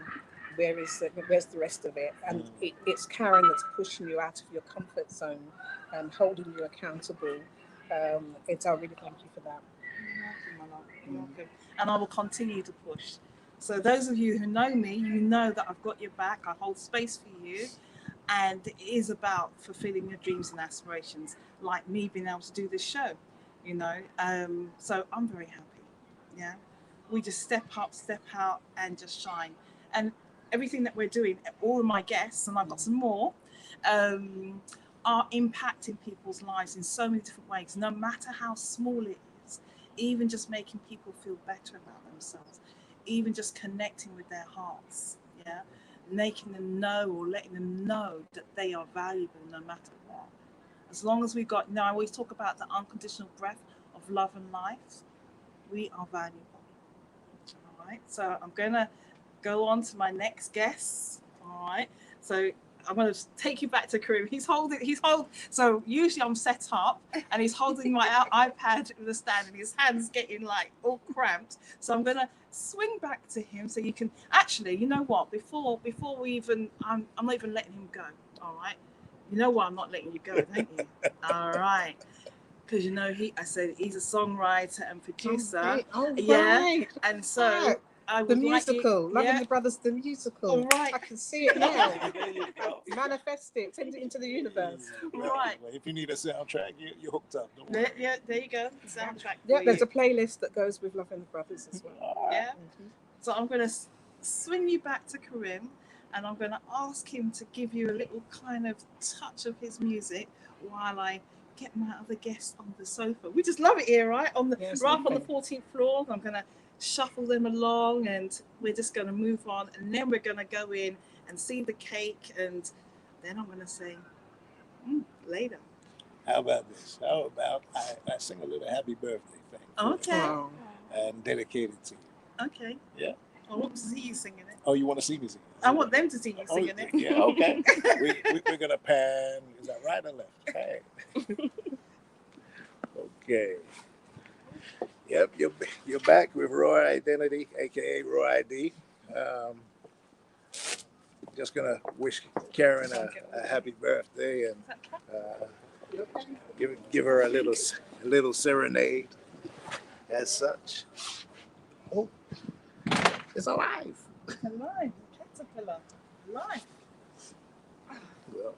Where's the rest of it? And it's Karen that's pushing you out of your comfort zone and holding you accountable. I really thank you for that. You're welcome. And I will continue to push. So those of you who know me, you know that I've got your back. I hold space for you, and it is about fulfilling your dreams and aspirations, like me being able to do this show. You know, so I'm very happy. Yeah, we just step up, step out, and just shine. And everything that we're doing, all of my guests, and I've got some more, are impacting people's lives in so many different ways, no matter how small it is. Even just making people feel better about themselves, even just connecting with their hearts, yeah, making them know or letting them know that they are valuable no matter what. As long as we've got, I always talk about the unconditional breath of love and life, we are valuable. All right, so I'm gonna go on to my next guest. All right, so I'm going to take you back to Kareem. So usually I'm set up and he's holding my iPad with the stand and his hand's getting like all cramped. So I'm going to swing back to him so you can actually, you know what, before we even, I'm not even letting him go. All right. You know why I'm not letting you go, don't you? All right. Because I said he's a songwriter and producer. All right. Yeah. And so I would the musical, Loving the Brothers, the musical. All right. I can see it now. Manifest it, send it into the universe. Right. Well, if you need a soundtrack, you're hooked up. Don't There, worry. there you go. Soundtrack. Yeah, there's a playlist that goes with Loving the Brothers as well. Yeah. So I'm going to swing you back to Karim, and I'm going to ask him to give you a little kind of touch of his music while I get my other guests on the sofa. We just love it here, right? On the Yes, right up on okay. the 14th floor. I'm going to shuffle them along, and we're just going to move on, and then we're going to go in and see the cake, and then I'm going to say later. How about this? How about I sing a little happy birthday thing for Okay. Wow. you and dedicate it to you. Okay. Yeah. I want to see you singing it. Oh, you want to see me sing it? I want them to see you singing it. Yeah, okay. We're going to pan. Is that right or left? Hey. Okay. Yep, you're back with Roy Identity, aka Roy ID. Just gonna wish Karen a happy birthday and give her a little serenade as such. Oh, it's alive. Alive, caterpillar, alive. Well,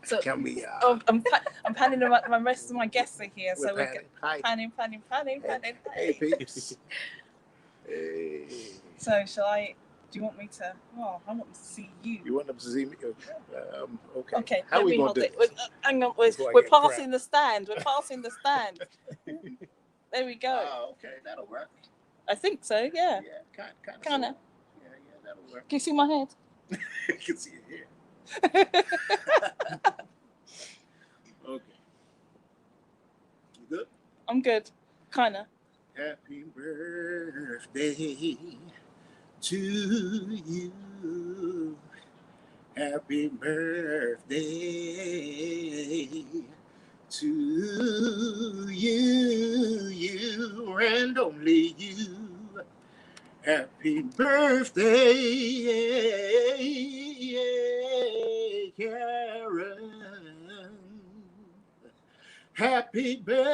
So can we? I'm panning my rest of my guests are here, so we're Hi. panning. Hey, peeps. Hey. So shall I? Do you want me to? Oh, I want them to see you. You want them to see me? Okay. Okay. How let we me gonna hold do it. this? Hang on. Before I We're get passing the stand. We're passing the stand. There we go. Oh, okay, that'll work. I think so. Yeah. Yeah, kind of. Kinda. Yeah, that'll work. Can you see my head? You can see it here. Okay. You good? I'm good. Kinda. Happy birthday to you. Happy birthday to you and only you. Happy birthday, Karen. Happy birthday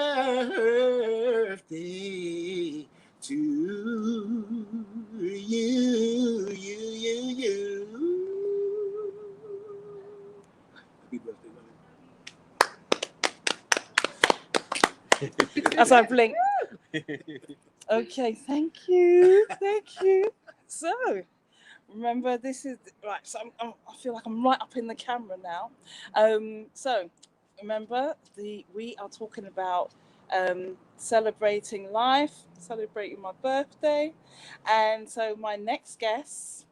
to you. Happy birthday, As I blink. Okay, thank you. So, remember, this is right. So I feel like I'm right up in the camera now. So, remember, we are talking about celebrating life, celebrating my birthday, and so my next guests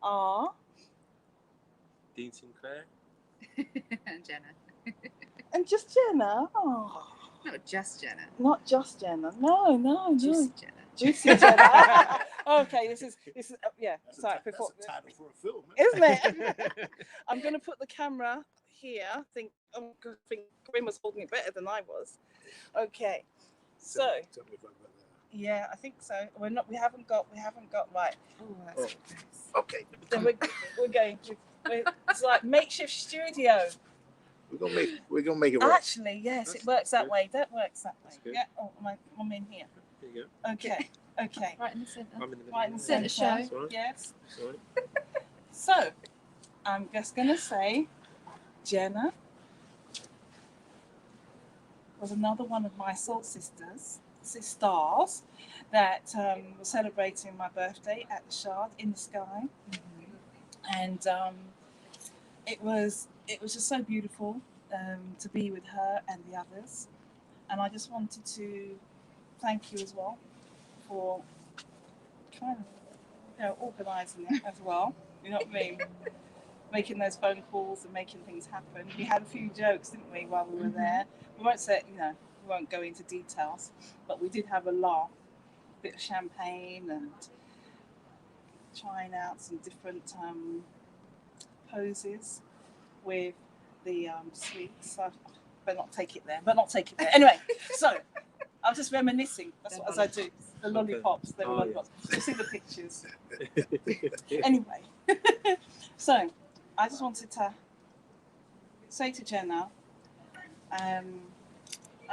are Dean Sinclair. Jenna. and just Jenna. Oh, No, just Jenna. not just Jenna. No. Juicy Jenna. Juicy Jenna. Okay, this is yeah. That's Sorry, that's before, a title for a film, isn't it? I'm going to put the camera here. I think Grim was holding it better than I was. Okay, so Tell me if I got that. yeah, I think so. We haven't got right. Oh, that's Oh. nice. Okay, Then we're going. It's like makeshift studio. we're gonna make it work. Actually, yes, it works that good. way. That works that way. That's good. Yeah. Oh, I'm in here. There you go. Okay. Okay. Right in the centre. I'm in the middle. Right in the Centre centre. show. Sorry. Yes. Sorry. So, I'm just going to say Jenna was another one of my soul sisters that was celebrating my birthday at the Shard in the Sky. And it was just so beautiful to be with her and the others. And I just wanted to thank you as well for trying to, organising it as well. You know what I mean? Making those phone calls and making things happen. We had a few jokes, didn't we, while we were there? We won't say, we won't go into details, but we did have a laugh, a bit of champagne and trying out some different poses with the sweets. So, better not take it there. Anyway, so I was just reminiscing. That's what as I do. The lollipops. They were lollipops. You'll see the pictures. Anyway, so I just wanted to say to Jenna, I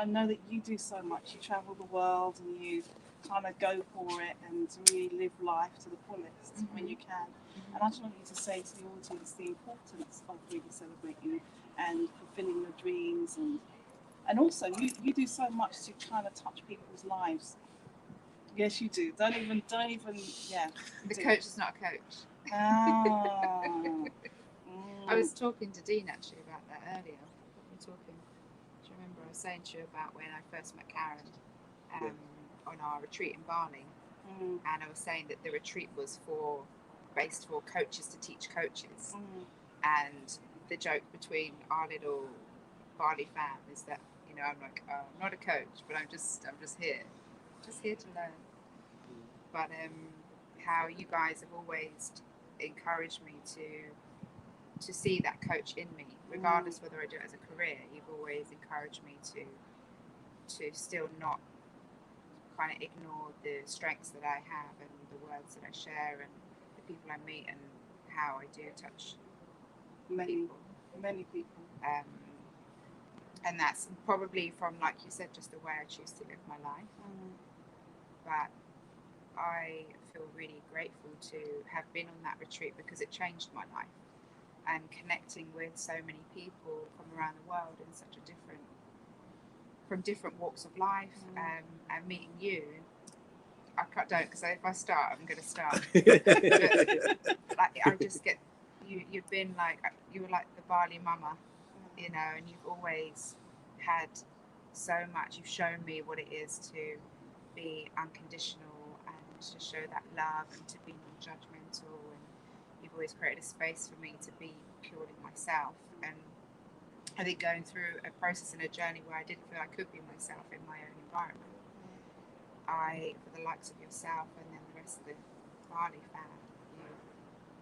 know that you do so much. You travel the world and you kind of go for it and really live life to the fullest when you can. And I just want you to say to the audience the importance of really celebrating and fulfilling your dreams, and also you do so much to kind of touch people's lives. Yes, you do. Don't even, yeah. The coach is not a coach. Ah. I was talking to Dean actually about that earlier. We were talking. Do you remember I was saying to you about when I first met Karen on our retreat in Bali, and I was saying that the retreat was based for coaches to teach coaches, and the joke between our little Bali fam is that I'm like, oh, I'm not a coach, but I'm just here to learn. But how you guys have always encouraged me to see that coach in me, regardless whether I do it as a career. You've always encouraged me to still not kind of ignore the strengths that I have and the words that I share and the people I meet and how I do touch many people. And that's probably from, like you said, just the way I choose to live my life. But I feel really grateful to have been on that retreat because it changed my life. And connecting with so many people from around the world in such a from different walks of life, and meeting you. I don't, because if I start, I'm going to start. But, like, I just get you've been like, you were like the Bali mama, and you've always had so much. You've shown me what it is to be unconditional and to show that love and to be non-judgmental, and you've always created a space for me to be purely myself. And I think going through a process and a journey where I didn't feel I could be myself in my own environment, for the likes of yourself and then the rest of the Bali fam, you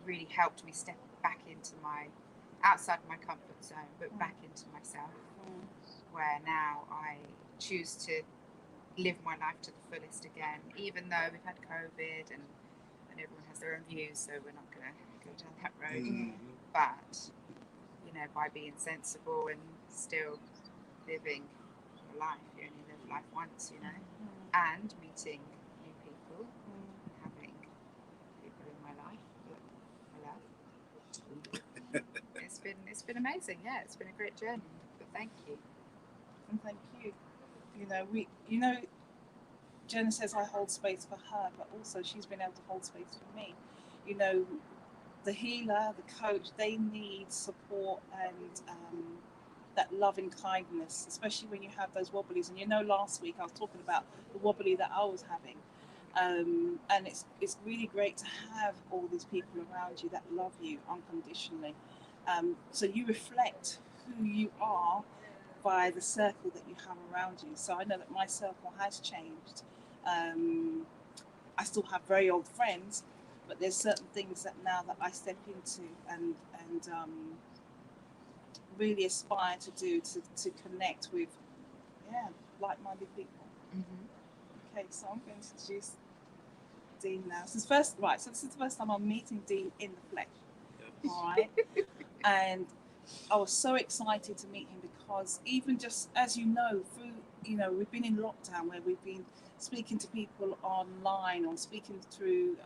really helped me step back into outside my comfort zone, but back into myself, where now I choose to live my life to the fullest again, even though we've had COVID and everyone has their own views, so we're not going to go down that road. But by being sensible and still living your life, you only live life once, and meeting new people, having people in my life that I love. It's been amazing. Yeah, it's been a great journey. But thank you. And thank you. Jenna says I hold space for her, but also she's been able to hold space for me. The healer, the coach, they need support and that loving kindness, especially when you have those wobblies. And last week I was talking about the wobbly that I was having. And it's really great to have all these people around you that love you unconditionally. So you reflect who you are by the circle that you have around you. So I know that my circle has changed. I still have very old friends, but there's certain things that now that I step into and really aspire to do to connect with like-minded people. Okay, so I'm going to introduce Dean now. So this is the first time I'm meeting Dean in the flesh. All right. And I was so excited to meet him because even just, as you know, through you know, we've been in lockdown where we've been speaking to people online or speaking through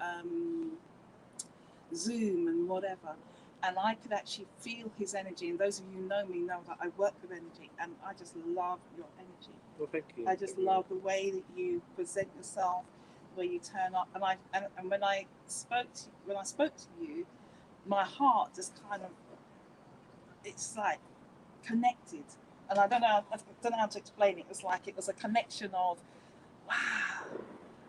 Zoom and whatever. And I could actually feel his energy. And those of you who know me know that I work with energy, and I just love your energy. Well, thank you. I just love the way that you present yourself, the way you turn up. And when I spoke to you, my heart just kind of, it's like connected. And I don't know how to explain it. It's like it was a connection of, wow,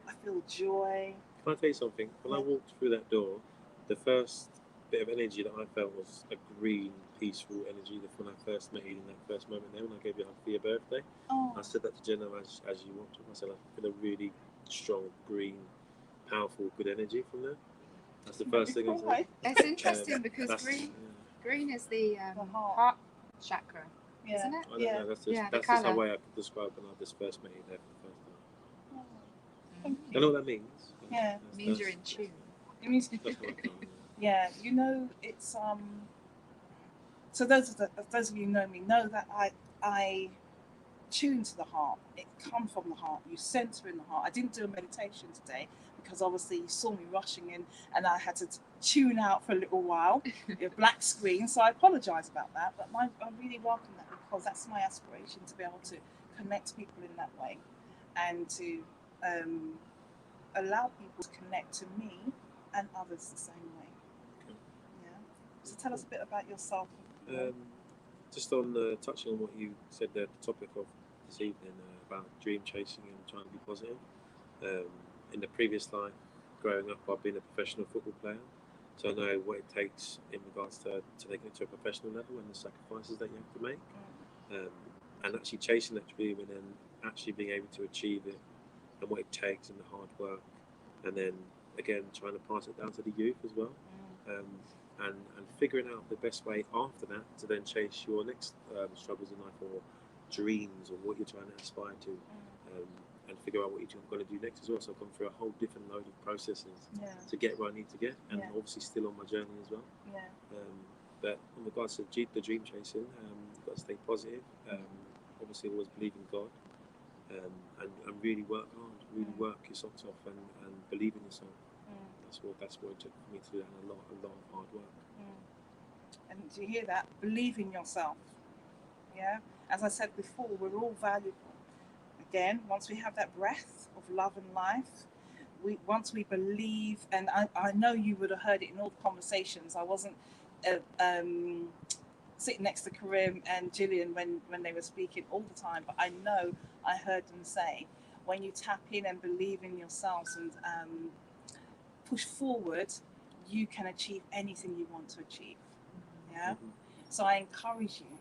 I feel joy. Can I tell you something? When I walked through that door, the first bit of energy that I felt was a green, peaceful energy. When I first met you in that first moment there, when I gave you a hug for your birthday, I said that to Jenna as you walked in. I said, I feel a really strong, green, powerful, good energy from there. That's the first thing I said. It's interesting because green is the heart chakra, isn't it? I don't know. That's just the way I could describe when I just first met you there for the first time. Thank You know what that means? Yeah. It means you're in tune. It means, yeah, you know, it's so those of you who know me know that I tune to the heart. It comes from the heart. You center in the heart. I didn't do a meditation today because obviously you saw me rushing in and I had to tune out for a little while, a black screen. So I apologize about that, but I really welcome that because that's my aspiration, to be able to connect people in that way and to allow people to connect to me and others the same way. Okay. Yeah. So tell us a bit about yourself. Just on touching on what you said there, the topic of this evening about dream chasing and trying to be positive. In the previous life, growing up, I've been a professional football player, so I know what it takes in regards to taking it to a professional level and the sacrifices that you have to make, and actually chasing that dream and then actually being able to achieve it and what it takes and the hard work, and then again trying to pass it down to the youth as well. And figuring out the best way after that to then chase your next struggles in life or dreams or what you're trying to aspire to, and figure out what you're going to do next as well. So I've gone through a whole different load of processes to get where I need to get, and obviously still on my journey as well. But in regards to the dream chasing, you've got to stay positive. Obviously always believe in God, and really work hard, really work your socks off and believe in yourself. That's what it took for me to do that, and a lot of hard work. And do you hear that? Believe in yourself. Yeah. As I said before, we're all valuable. Again, once we have that breath of love and life, once we believe, and I know you would have heard it in all the conversations. I wasn't sitting next to Karim and Gillian when they were speaking all the time, but I know I heard them say, when you tap in and believe in yourselves and push forward, you can achieve anything you want to achieve. Yeah. So I encourage you.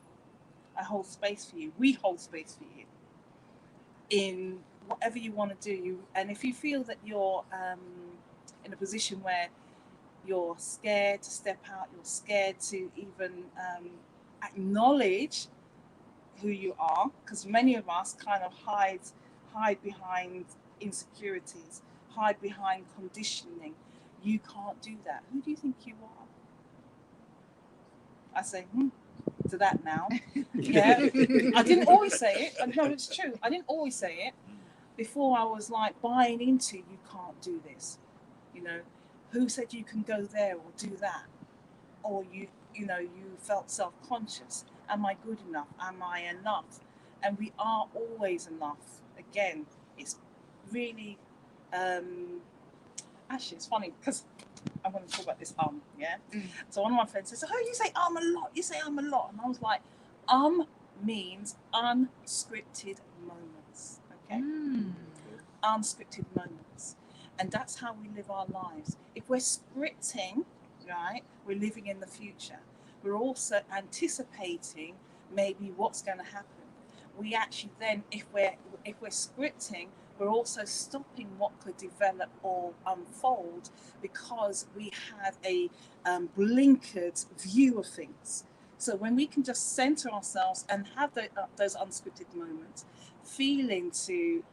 I hold space for you. We hold space for you in whatever you want to do. And if you feel that you're in a position where you're scared to step out, you're scared to even acknowledge who you are, because many of us kind of hide behind insecurities, hide behind conditioning. You can't do that. Who do you think you are? I say, to that now. Yeah. I didn't always say it. No, it's true. I didn't always say it. Before I was like buying into, you can't do this. You know, who said you can go there or do that? Or you felt self-conscious. Am I good enough? Am I enough? And we are always enough. Again, it's really, actually, it's funny because I'm going to talk about this yeah? So one of my friends says, oh, you say a lot. You say a lot. And I was like, means unscripted moments, okay? Unscripted moments. And that's how we live our lives. If we're scripting, right, we're living in the future. We're also anticipating maybe what's going to happen. We actually then, if we're scripting, we're also stopping what could develop or unfold because we have a blinkered view of things. So when we can just center ourselves and have those unscripted moments, feel into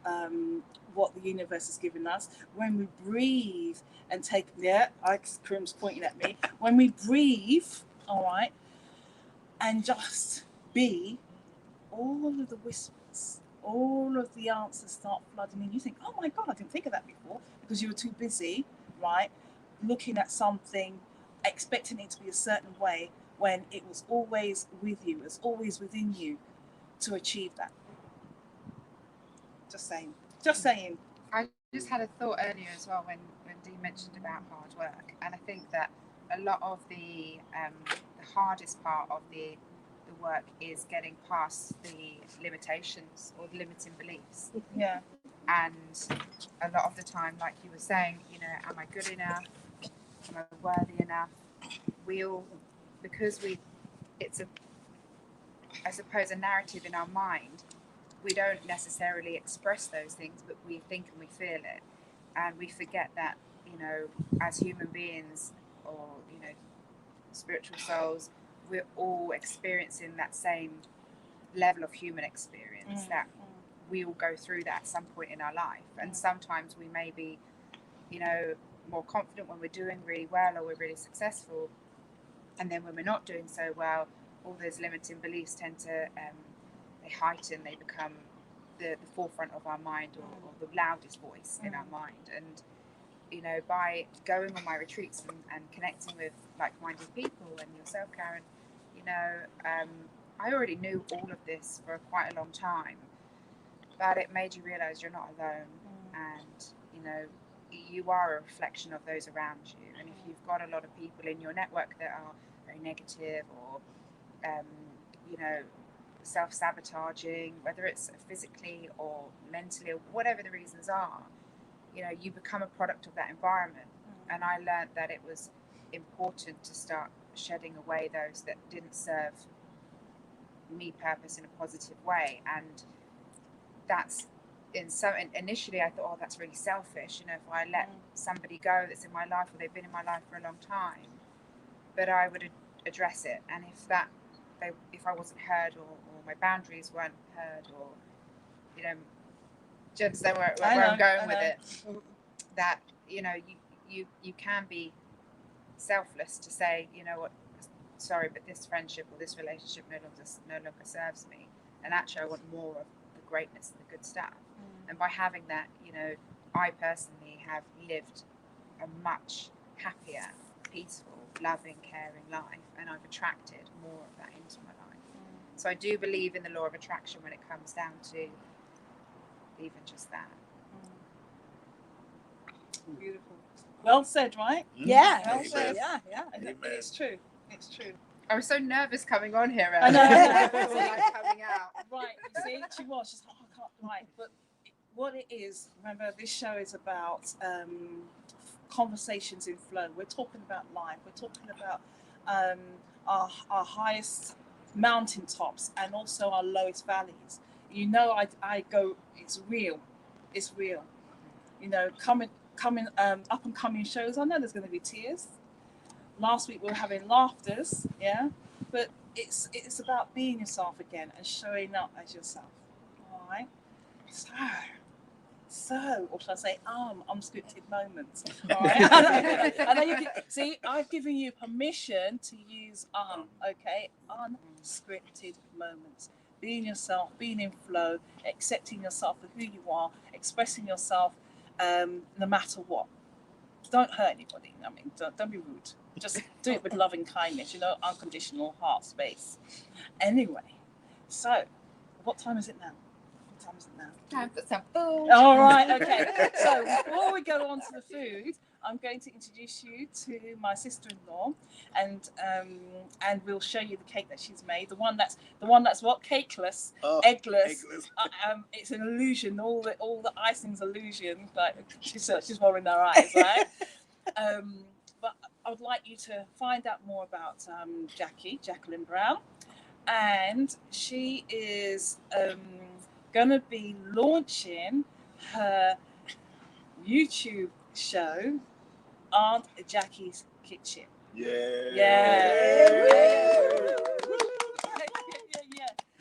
what the universe has given us, when we breathe and take, Karim's pointing at me, when we breathe, all right, and just be, all of the whispers all of the answers start flooding in. You think, oh my God, I didn't think of that before, because you were too busy, right, looking at something, expecting it to be a certain way, when it was always with you, it was always within you to achieve that. Just saying. Just saying. I just had a thought earlier as well when Dee mentioned about hard work, and I think that a lot of the hardest part of the work is getting past the limitations or the limiting beliefs. Yeah. And a lot of the time, like you were saying, you know, am I good enough? Am I worthy enough? We all, because it's I suppose, a narrative in our mind. We don't necessarily express those things, but we think and we feel it, and we forget that, you know, as human beings, or, you know, spiritual souls, we're all experiencing that same level of human experience, that we all go through that at some point in our life. And sometimes we may be, you know, more confident when we're doing really well or we're really successful, and then when we're not doing so well, all those limiting beliefs tend to they heighten, they become the forefront of our mind, or the loudest voice in our mind. And, you know, by going on my retreats and connecting with like-minded people, and yourself, Karen, you know, I already knew all of this for quite a long time, but it made you realise you're not alone, and, you know, you are a reflection of those around you. And if you've got a lot of people in your network that are very negative, or you know, self-sabotaging, whether it's physically or mentally, or whatever the reasons are, you know, you become a product of that environment. And I learned that it was important to start shedding away those that didn't serve me purpose in a positive way. And that's initially I thought, oh, that's really selfish, you know, if I let somebody go that's in my life, or they've been in my life for a long time. But I would address it, and if I wasn't heard, or my boundaries weren't heard, or, you know, do you understand where I'm going with it? That, you know, you can be selfless to say, you know what, sorry, but this friendship or this relationship no longer serves me, and actually I want more of the greatness and the good stuff. And by having that, you know, I personally have lived a much happier, peaceful, loving, caring life, and I've attracted more of that into my life. So I do believe in the law of attraction when it comes down to even just that. Beautiful. Well said, right? Yeah. Well said. Yeah, yeah. It's true. It's true. I was so nervous coming on here. I know. Like coming out. Right. You see, she was. She's like, oh, I can't. Right. But what it is, remember, this show is about conversations in flow. We're talking about life. We're talking about our highest mountaintops, and also our lowest valleys. You know, I go, it's real. It's real. You know, coming up and coming shows, I know there's going to be tears. Last week we were having laughters, yeah, but it's about being yourself again and showing up as yourself. All right. So, or should I say, unscripted moments. All right. I know you can see. I've given you permission to use okay, unscripted moments. Being yourself, being in flow, accepting yourself for who you are, expressing yourself, no matter what. Don't hurt anybody. I mean, don't be rude. Just do it with loving kindness. You know, unconditional heart space. Anyway, so what time is it now? Time for some food. All right, okay. So before we go on to the food, I'm going to introduce you to my sister-in-law, and we'll show you the cake that she's made. The one that's what? Cakeless, eggless. It's an illusion. All the icing's illusion. Like she's rolling her eyes, right? But I would like you to find out more about Jacqueline Brown, and she is gonna be launching her YouTube show, Aunt Jackie's Kitchen. Yeah.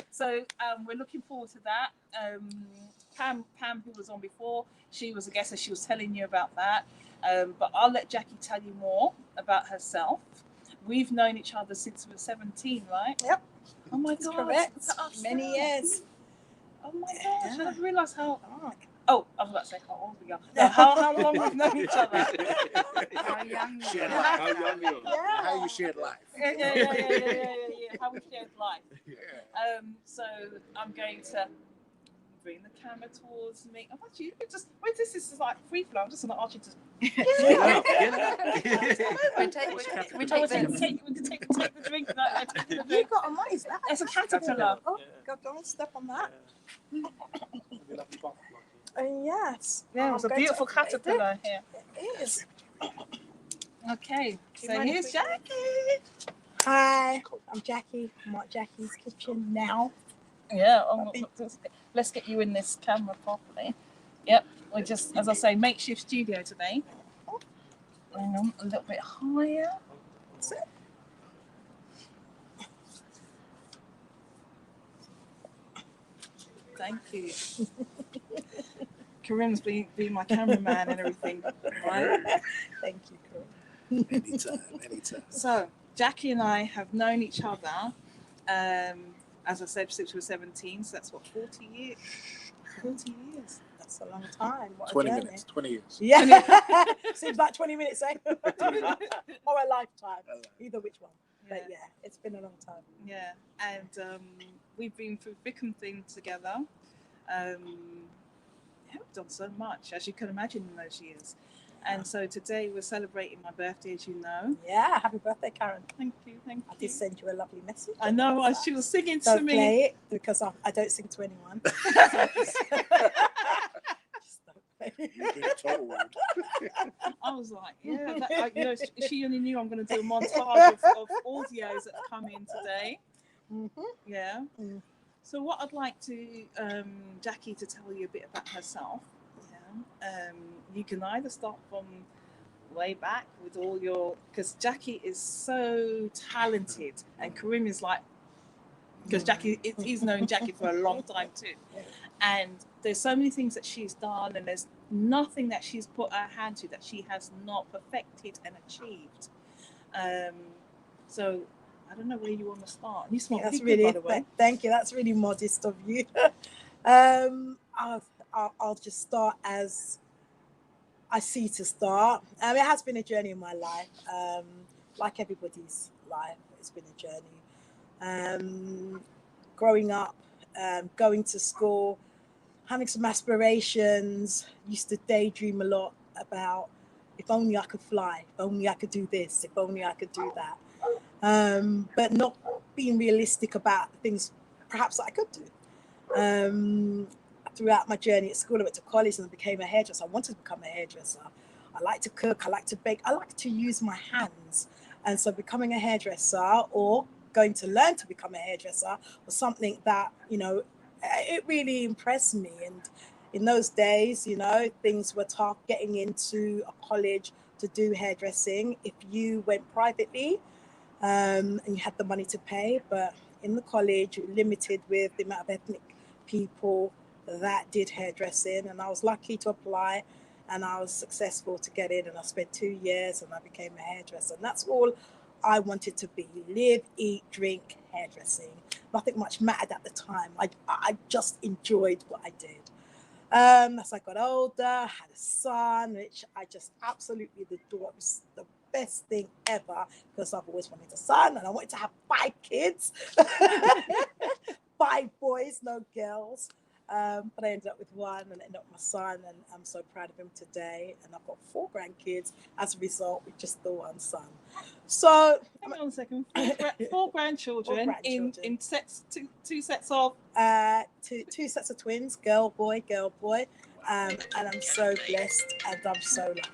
So we're looking forward to that. Pam, who was on before, she was a guest, so she was telling you about that. But I'll let Jackie tell you more about herself. We've known each other since we were 17, right? Yep. Oh my God. Correct. Many years. Oh my gosh, Yeah. I didn't realise how. Oh. Oh, I was about to say how old we are. No, how long we've known each other. How young you Shared are. life. How young you are. Yeah. How you shared life. Yeah. How we shared life. Yeah. So I'm going to bring the camera towards me. I'm actually you just wait. This is like free flow. I'm just gonna ask you to. We take the drink. No, I take the You drink. got a what is that? It's a caterpillar. Oh, don't step on that. Yes. Yeah, it's a beautiful caterpillar here. It is. Okay, you so mind if here's we- Jackie. Hi, I'm Jackie. I'm at Jackie's kitchen now. Yeah, let's get you in this camera properly. Yep, we're just, as I say, makeshift studio today. Hang on, a little bit higher. That's it. Thank you. Corinne's been my cameraman and everything, right? Thank you, Corinne. Anytime. So, Jackie and I have known each other, as I said, since we were 17, so that's what, 40 years? 40 years. That's a long time. What a 20 journey. minutes, 20 years. Yeah. Seems like 20 minutes, eh? Or a lifetime. Either which one. But yeah, it's been a long time. Yeah, and we've been through thick and thin together. We've done so much, as you can imagine, in those years. And so today we're celebrating my birthday, as you know. Yeah, happy birthday, Karen. Thank you. I did send you a lovely message. I know, she was singing to Don't me. play it because I don't sing to anyone. Just don't play it. You've been told. I was like, yeah, she only knew I'm going to do a montage of audios that come in today. Mm-hmm. Yeah. Mm. So what I'd like to Jackie to tell you a bit about herself. Yeah. You can either start from way back with all your, because Jackie is so talented, and Karim is like, because Jackie, he's known Jackie for a long time too, and there's so many things that she's done, and there's nothing that she's put her hand to that she has not perfected and achieved. So I don't know where you want to start. You smell That's really really good, by the way. Thank you. That's really modest of you. I'll just start as I see to start. It has been a journey in my life, like everybody's life. It's been a journey. Growing up, going to school, having some aspirations. Used to daydream a lot about if only I could fly, if only I could do this, if only I could do that. But not being realistic about things perhaps that I could do. Throughout my journey at school, I went to college and I became a hairdresser. I wanted to become a hairdresser. I like to cook, I like to bake, I like to use my hands. And so becoming a hairdresser or going to learn to become a hairdresser was something that, it really impressed me. And in those days, things were tough getting into a college to do hairdressing. If you went privately, and you had the money to pay, but in the college, you're limited with the amount of ethnic people that did hairdressing. And I was lucky to apply, and I was successful to get in, and I spent 2 years and I became a hairdresser. And that's all I wanted to be: live, eat, drink, hairdressing. Nothing much mattered at the time. I just enjoyed what I did. As I got older, I had a son, which I just absolutely adored. It was the best thing ever, because I've always wanted a son and I wanted to have 5 kids. 5 boys, no girls. But I ended up with 1 and ended up with my son, and I'm so proud of him today. And I've got 4 grandkids as a result with just the 1 son. So hang on a second. 4 grandchildren, in sets, two sets of 2 sets of twins, girl, boy. And I'm so blessed and I'm so lucky.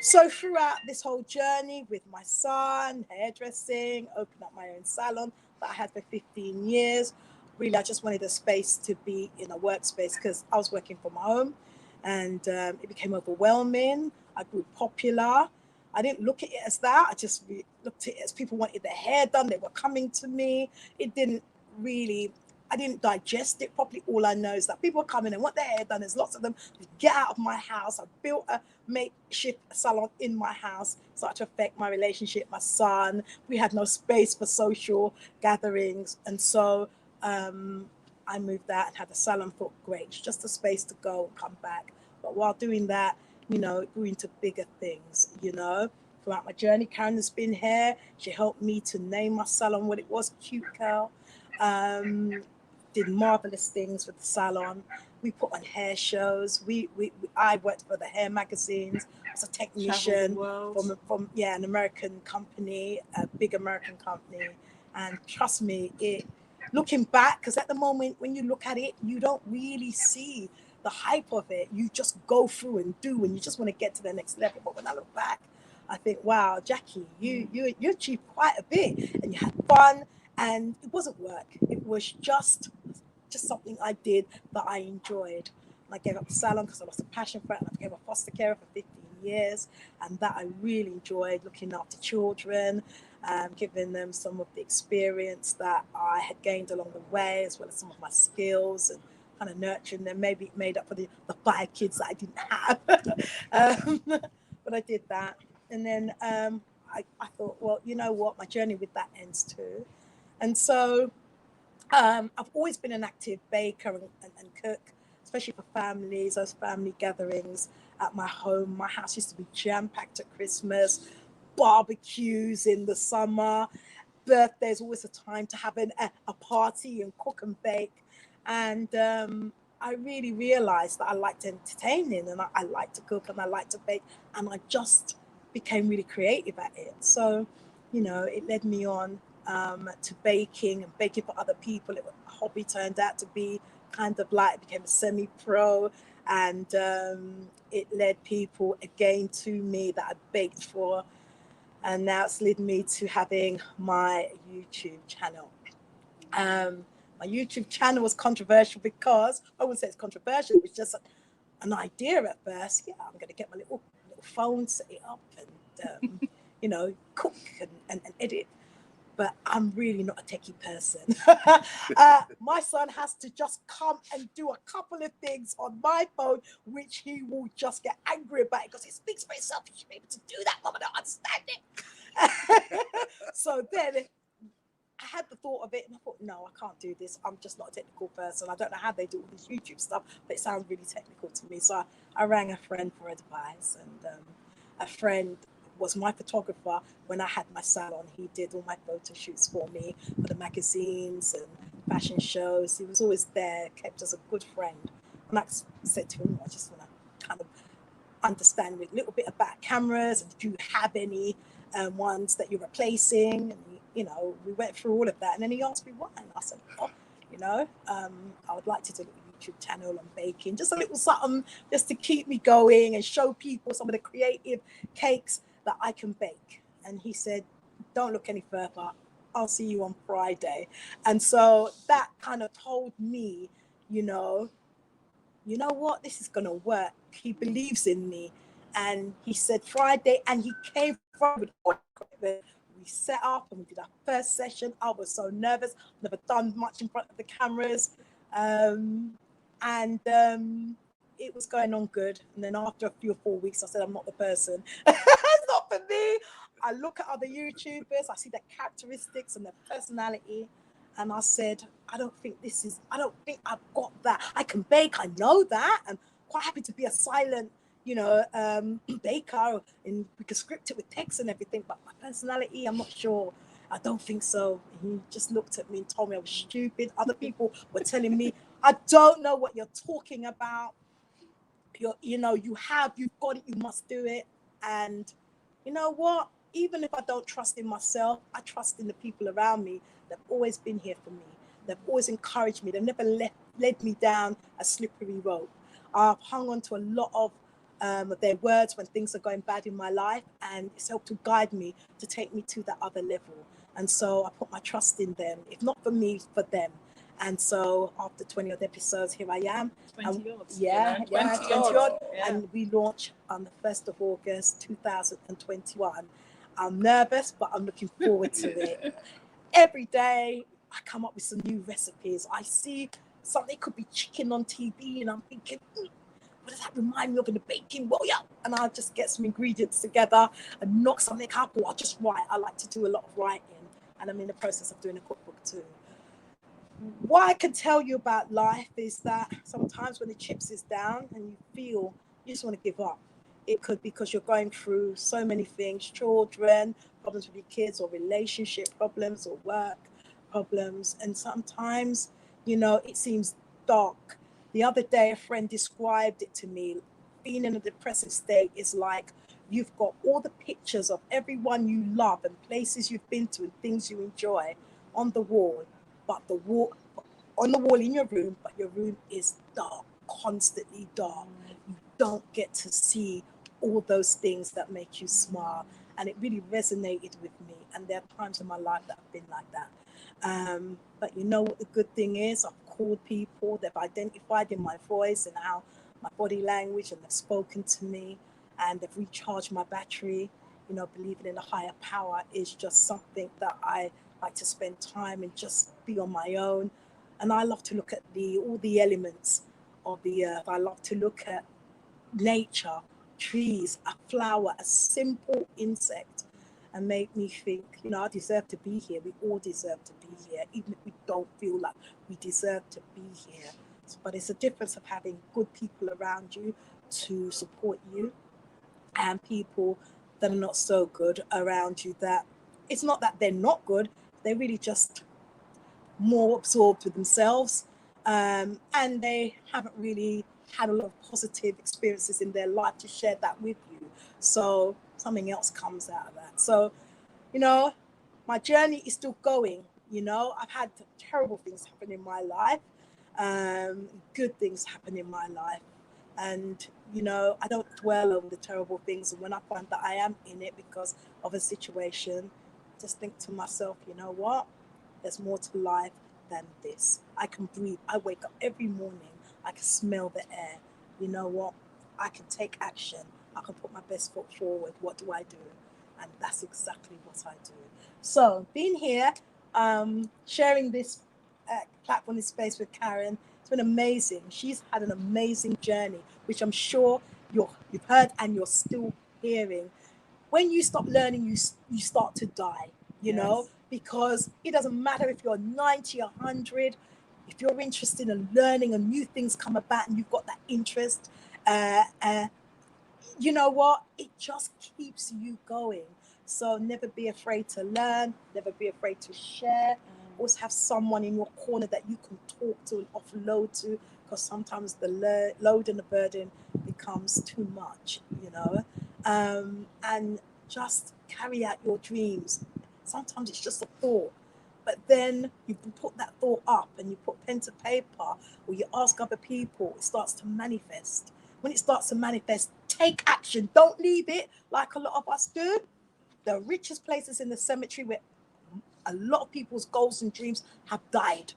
So throughout this whole journey with my son, hairdressing, opened up my own salon that I had for 15 years. Really, I just wanted a space to be in a workspace, because I was working from home, and it became overwhelming. I grew popular. I didn't look at it as that. I just looked at it as people wanted their hair done. They were coming to me. I didn't digest it properly. All I know is that people are coming and want their hair done. There's lots of them. Get out of my house. I built a makeshift salon in my house. Started to affect my relationship with my son. We had no space for social gatherings. And so I moved out and had a salon. Thought, great, it's just a space to go and come back. But while doing that, it grew into bigger things, Throughout my journey, Karen has been here. She helped me to name my salon what it was, Cute Curl. Did marvelous things with the salon. We put on hair shows. I worked for the hair magazines. I was a technician from an American company, a big American company. And trust me, looking back, because at the moment when you look at it, you don't really see the hype of it. You just go through and do, and you just want to get to the next level. But when I look back, I think, wow, Jackie, you achieved quite a bit, and you had fun, and it wasn't work. It was just something I did that I enjoyed. And I gave up the salon because I lost a passion for it, and I became a foster carer for 15 years, and that I really enjoyed, looking after children, giving them some of the experience that I had gained along the way, as well as some of my skills, and kind of nurturing them, maybe made up for the 5 kids that I didn't have. But I did that. And then I thought, well, you know what, my journey with that ends too. And so I've always been an active baker and cook, especially for families, those family gatherings at my home. My house used to be jam-packed at Christmas, barbecues in the summer, birthdays, always a time to have a party and cook and bake. And I really realized that I liked entertaining, and I liked to cook, and I liked to bake, and I just became really creative at it. So, it led me on to baking and baking for other people. A hobby turned out to be kind of like, it became a semi-pro, and it led people again to me that I baked for. And now it's led me to having my YouTube channel. My YouTube channel was controversial because, I wouldn't say it's controversial, it was just an idea at first. Yeah, I'm going to get my little phone, set it up, and, cook and edit. But I'm really not a techie person. My son has to just come and do a couple of things on my phone, which he will just get angry about, because he speaks for himself. He should be able to do that, Mom, I don't understand it. So then I had the thought of it, and I thought, no, I can't do this. I'm just not a technical person. I don't know how they do all this YouTube stuff, but it sounds really technical to me. So I rang a friend for advice, and a friend was my photographer when I had my salon. He did all my photo shoots for me for the magazines and fashion shows. He was always there, kept as a good friend. And I said to him, I just want to kind of understand a little bit about cameras, and do you have any ones that you're replacing? And we went through all of that, and then he asked me why, and I said, I would like to do a little YouTube channel on baking, just a little something just to keep me going and show people some of the creative cakes that I can bake. And he said, don't look any further, I'll see you on Friday. And so that kind of told me, you know what, this is gonna work. He believes in me. And he said Friday, and he came Friday with all equipment. We set up and we did our first session. I was so nervous, never done much in front of the cameras. It was going on good. And then after a few or 4 weeks, I said, I'm not the person. It's not for me. I look at other YouTubers, I see their characteristics and their personality, and I said, I don't think I've got that. I can bake, I know that. I'm quite happy to be a silent, baker, and we can script it with text and everything, but my personality, I'm not sure. I don't think so. He just looked at me and told me I was stupid. Other people were telling me, I don't know what you're talking about. You've got it, you must do it. And you know what? Even if I don't trust in myself, I trust in the people around me. They've always been here for me. They've always encouraged me. They've never led me down a slippery rope. I've hung on to a lot of their words when things are going bad in my life, and it's helped to guide me to take me to that other level. And so I put my trust in them, if not for me, for them. And so after 20 odd episodes, here I am. 20 odd. 20 odd. Yeah. And we launch on the 1st of August, 2021. I'm nervous, but I'm looking forward to it. Every day I come up with some new recipes. I see something, could be chicken on TV, and I'm thinking, what does that remind me of in the baking world? Yeah. And I'll just get some ingredients together and knock something up, or I'll just write. I like to do a lot of writing, and I'm in the process of doing a cookbook too. what I can tell you about life is that sometimes when the chips is down and you feel you just want to give up, it could be because you're going through so many things, children, problems with your kids, or relationship problems, or work problems. And sometimes, it seems dark. The other day, a friend described it to me. Being in a depressive state is like you've got all the pictures of everyone you love and places you've been to and things you enjoy on the wall, but the wall on the wall in your room, but your room is dark, constantly dark. You don't get to see all those things that make you smile. And it really resonated with me. And there are times in my life that have been like that. But you know what the good thing is? I've called people, they've identified in my voice and how my body language, and they've spoken to me, and they've recharged my battery. Believing in a higher power is just something that I like to spend time and just be on my own. And I love to look at all the elements of the earth. I love to look at nature, trees, a flower, a simple insect, and make me think, I deserve to be here. We all deserve to be here, even if we don't feel like we deserve to be here. But it's a difference of having good people around you to support you, and people that are not so good around you, that it's not that they're not good, they're really just more absorbed with themselves, and they haven't really had a lot of positive experiences in their life to share that with you. So something else comes out of that. So, my journey is still going. I've had terrible things happen in my life, good things happen in my life. And, I don't dwell over the terrible things. And when I find that I am in it because of a situation, just think to myself, you know what? There's more to life than this. I can breathe. I wake up every morning. I can smell the air. You know what? I can take action. I can put my best foot forward. What do I do? And that's exactly what I do. So being here, sharing this platform, this space with Karen, it's been amazing. She's had an amazing journey, which I'm sure you've heard and you're still hearing. When you stop learning, you start to die, because it doesn't matter if you're 90 or 100. If you're interested in learning and new things come about and you've got that interest, you know what? It just keeps you going. So never be afraid to learn, never be afraid to share. Always have someone in your corner that you can talk to and offload to, because sometimes the load and the burden becomes too much, and just carry out your dreams. Sometimes it's just a thought, but then you put that thought up and you put pen to paper, or you ask other people, it starts to manifest. When it starts to manifest, take action. Don't leave it like a lot of us do. The richest places in the cemetery where a lot of people's goals and dreams have died.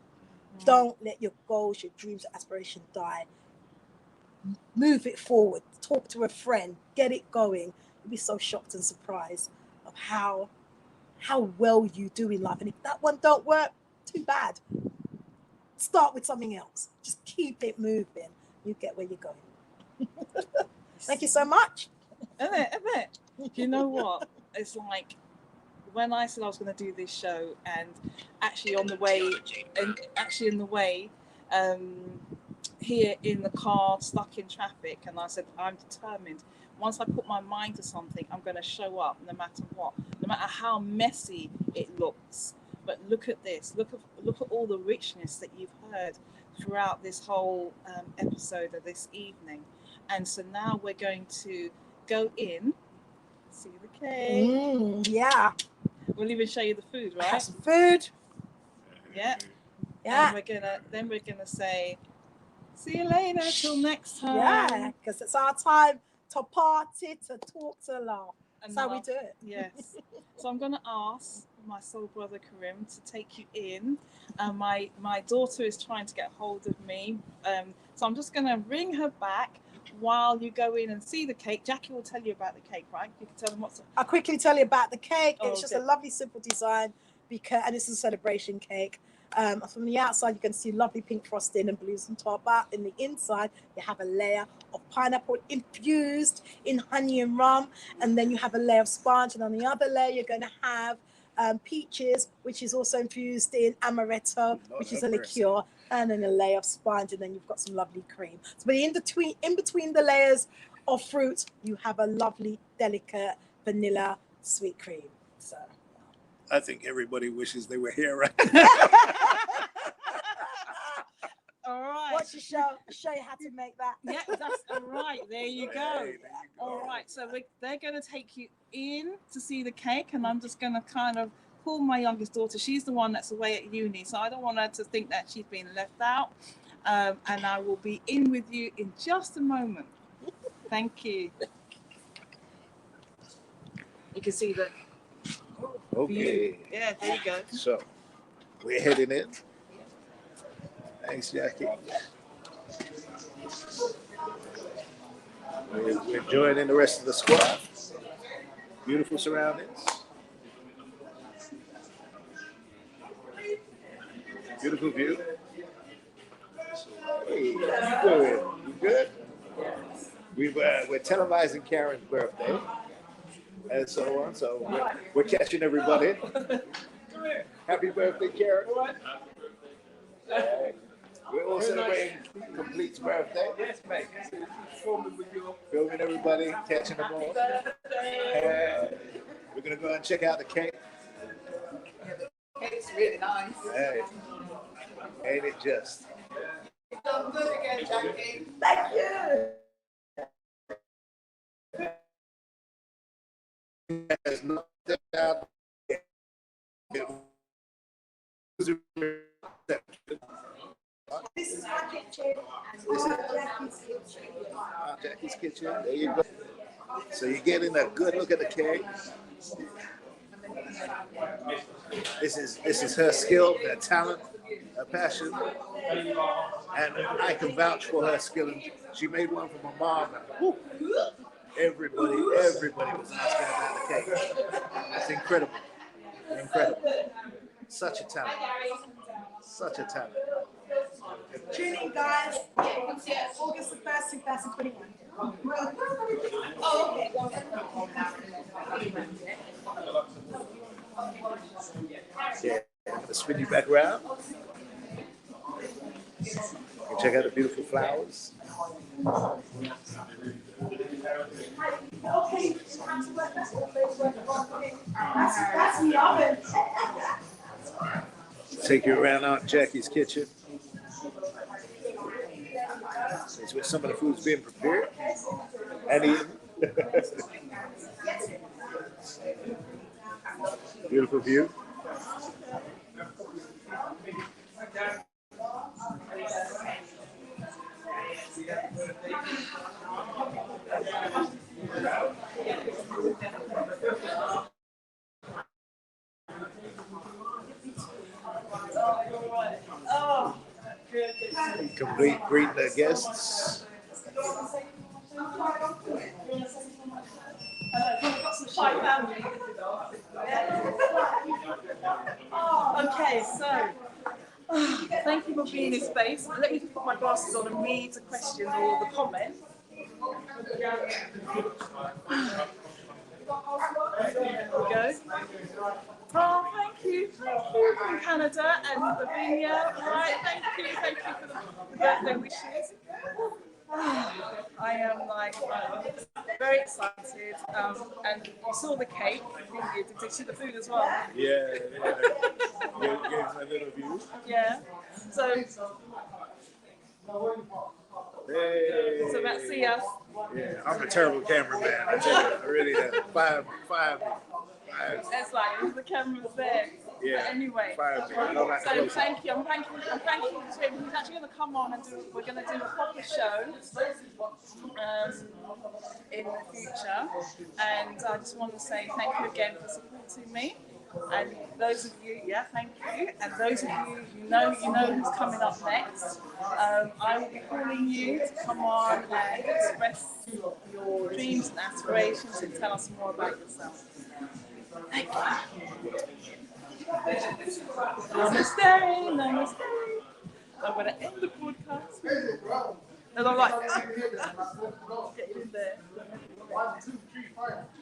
Don't let your goals, your dreams, your aspirations die. Move it forward. Talk to a friend. Get it going. You'll be so shocked and surprised of how well you do in life. And if that one don't work, too bad. Start with something else. Just keep it moving. You get where you're going. Thank you so much. Isn't it? You know what? It's like when I said I was going to do this show, and actually in the way, here in the car, stuck in traffic, and I said I'm determined. Once I put my mind to something, I'm going to show up, no matter what, no matter how messy it looks. But look at this. Look at all the richness that you've heard throughout this whole episode of this evening. And so now we're going to go in, see the cake. Yeah. We'll even show you the food, right? Have some food. Yeah. Yeah. And we're gonna say, see you later, till next time. Yeah, because it's our time to party, to talk, to laugh. That's how we do it. Yes. So I'm gonna ask my soul brother Karim to take you in. My daughter is trying to get hold of me. So I'm just gonna ring her back while you go in and see the cake. Jackie will tell you about the cake, right? You can tell them what's. I'll quickly tell you about the cake. Oh, it's just a lovely, simple design, and it's a celebration cake. From the outside, you can see lovely pink frosting and blues on top. But in the inside, you have a layer of pineapple infused in honey and rum, and then you have a layer of sponge, and on the other layer, you're going to have peaches, which is also infused in amaretto, which is a liqueur, and then a layer of sponge, and then you've got some lovely cream. So but in between the layers of fruit, you have a lovely, delicate vanilla sweet cream. So I think everybody wishes they were here right All right. watch the show. I'll show you how to make that. Yeah, that's all right. There you go. Hey, there you go. All right. So they're going to take you in to see the cake, and I'm just going to kind of pull my youngest daughter. She's the one that's away at uni, so I don't want her to think that she's been left out. And I will be in with you in just a moment. Thank you. You can see the Okay. view. Yeah, there you go. So we're heading in. Thanks, Jackie. We're joining the rest of the squad. Beautiful surroundings. Beautiful view. Hey, how you doing? You good? We're televising Karen's birthday and so on. So we're catching everybody. Happy birthday, Karen. We're all celebrating Complete's birthday. Yes, mate. Filming everybody, catching them all. We're gonna go and check out the cake. It's really nice. Hey, ain't it just? Done good again, Jackie. Thank you. There's nothing out there. This is my kitchen. This is Jackie's kitchen. Jackie's kitchen. There you go. So you're getting a good look at the cake. This is her skill, her talent, her passion, and I can vouch for her skill. And she made one for my mom. And, everybody was asking about the cake. It's incredible, incredible. Such a talent, such a talent. Tune in, guys. August the 1st, 2021. Oh, okay. Yeah, I'm gonna spin you back around. You can check out the beautiful flowers. Okay. That's the oven. Take you around Aunt Jackie's kitchen. It's where some of the food's being prepared and eaten. Beautiful view. Complete greeting the guests. Okay, so thank you for being in space. Let me just put my glasses on and read the question or the comment. There we go. Oh, thank you from Canada and Lavinia. Right, thank you for the birthday wishes. I am like very excited, and you saw the cake, didn't you? Did you see the food as well? Yeah. Gave a little view. Yeah. So Hey. so that's see us. Yeah, I'm a terrible cameraman. I tell you, I really am. Five. It's like the camera's there. Yeah. But anyway. So thank you. I'm thanking to him. He's actually going to come on and we're going to do a proper show in the future. And I just want to say thank you again for supporting me. And those of you, thank you. And those of you, you know who's coming up next. I will be calling you to come on and express your dreams and aspirations and tell us more about yourself. Thank you. Namaste. I'm going to end the podcast. And I'm like, get in there.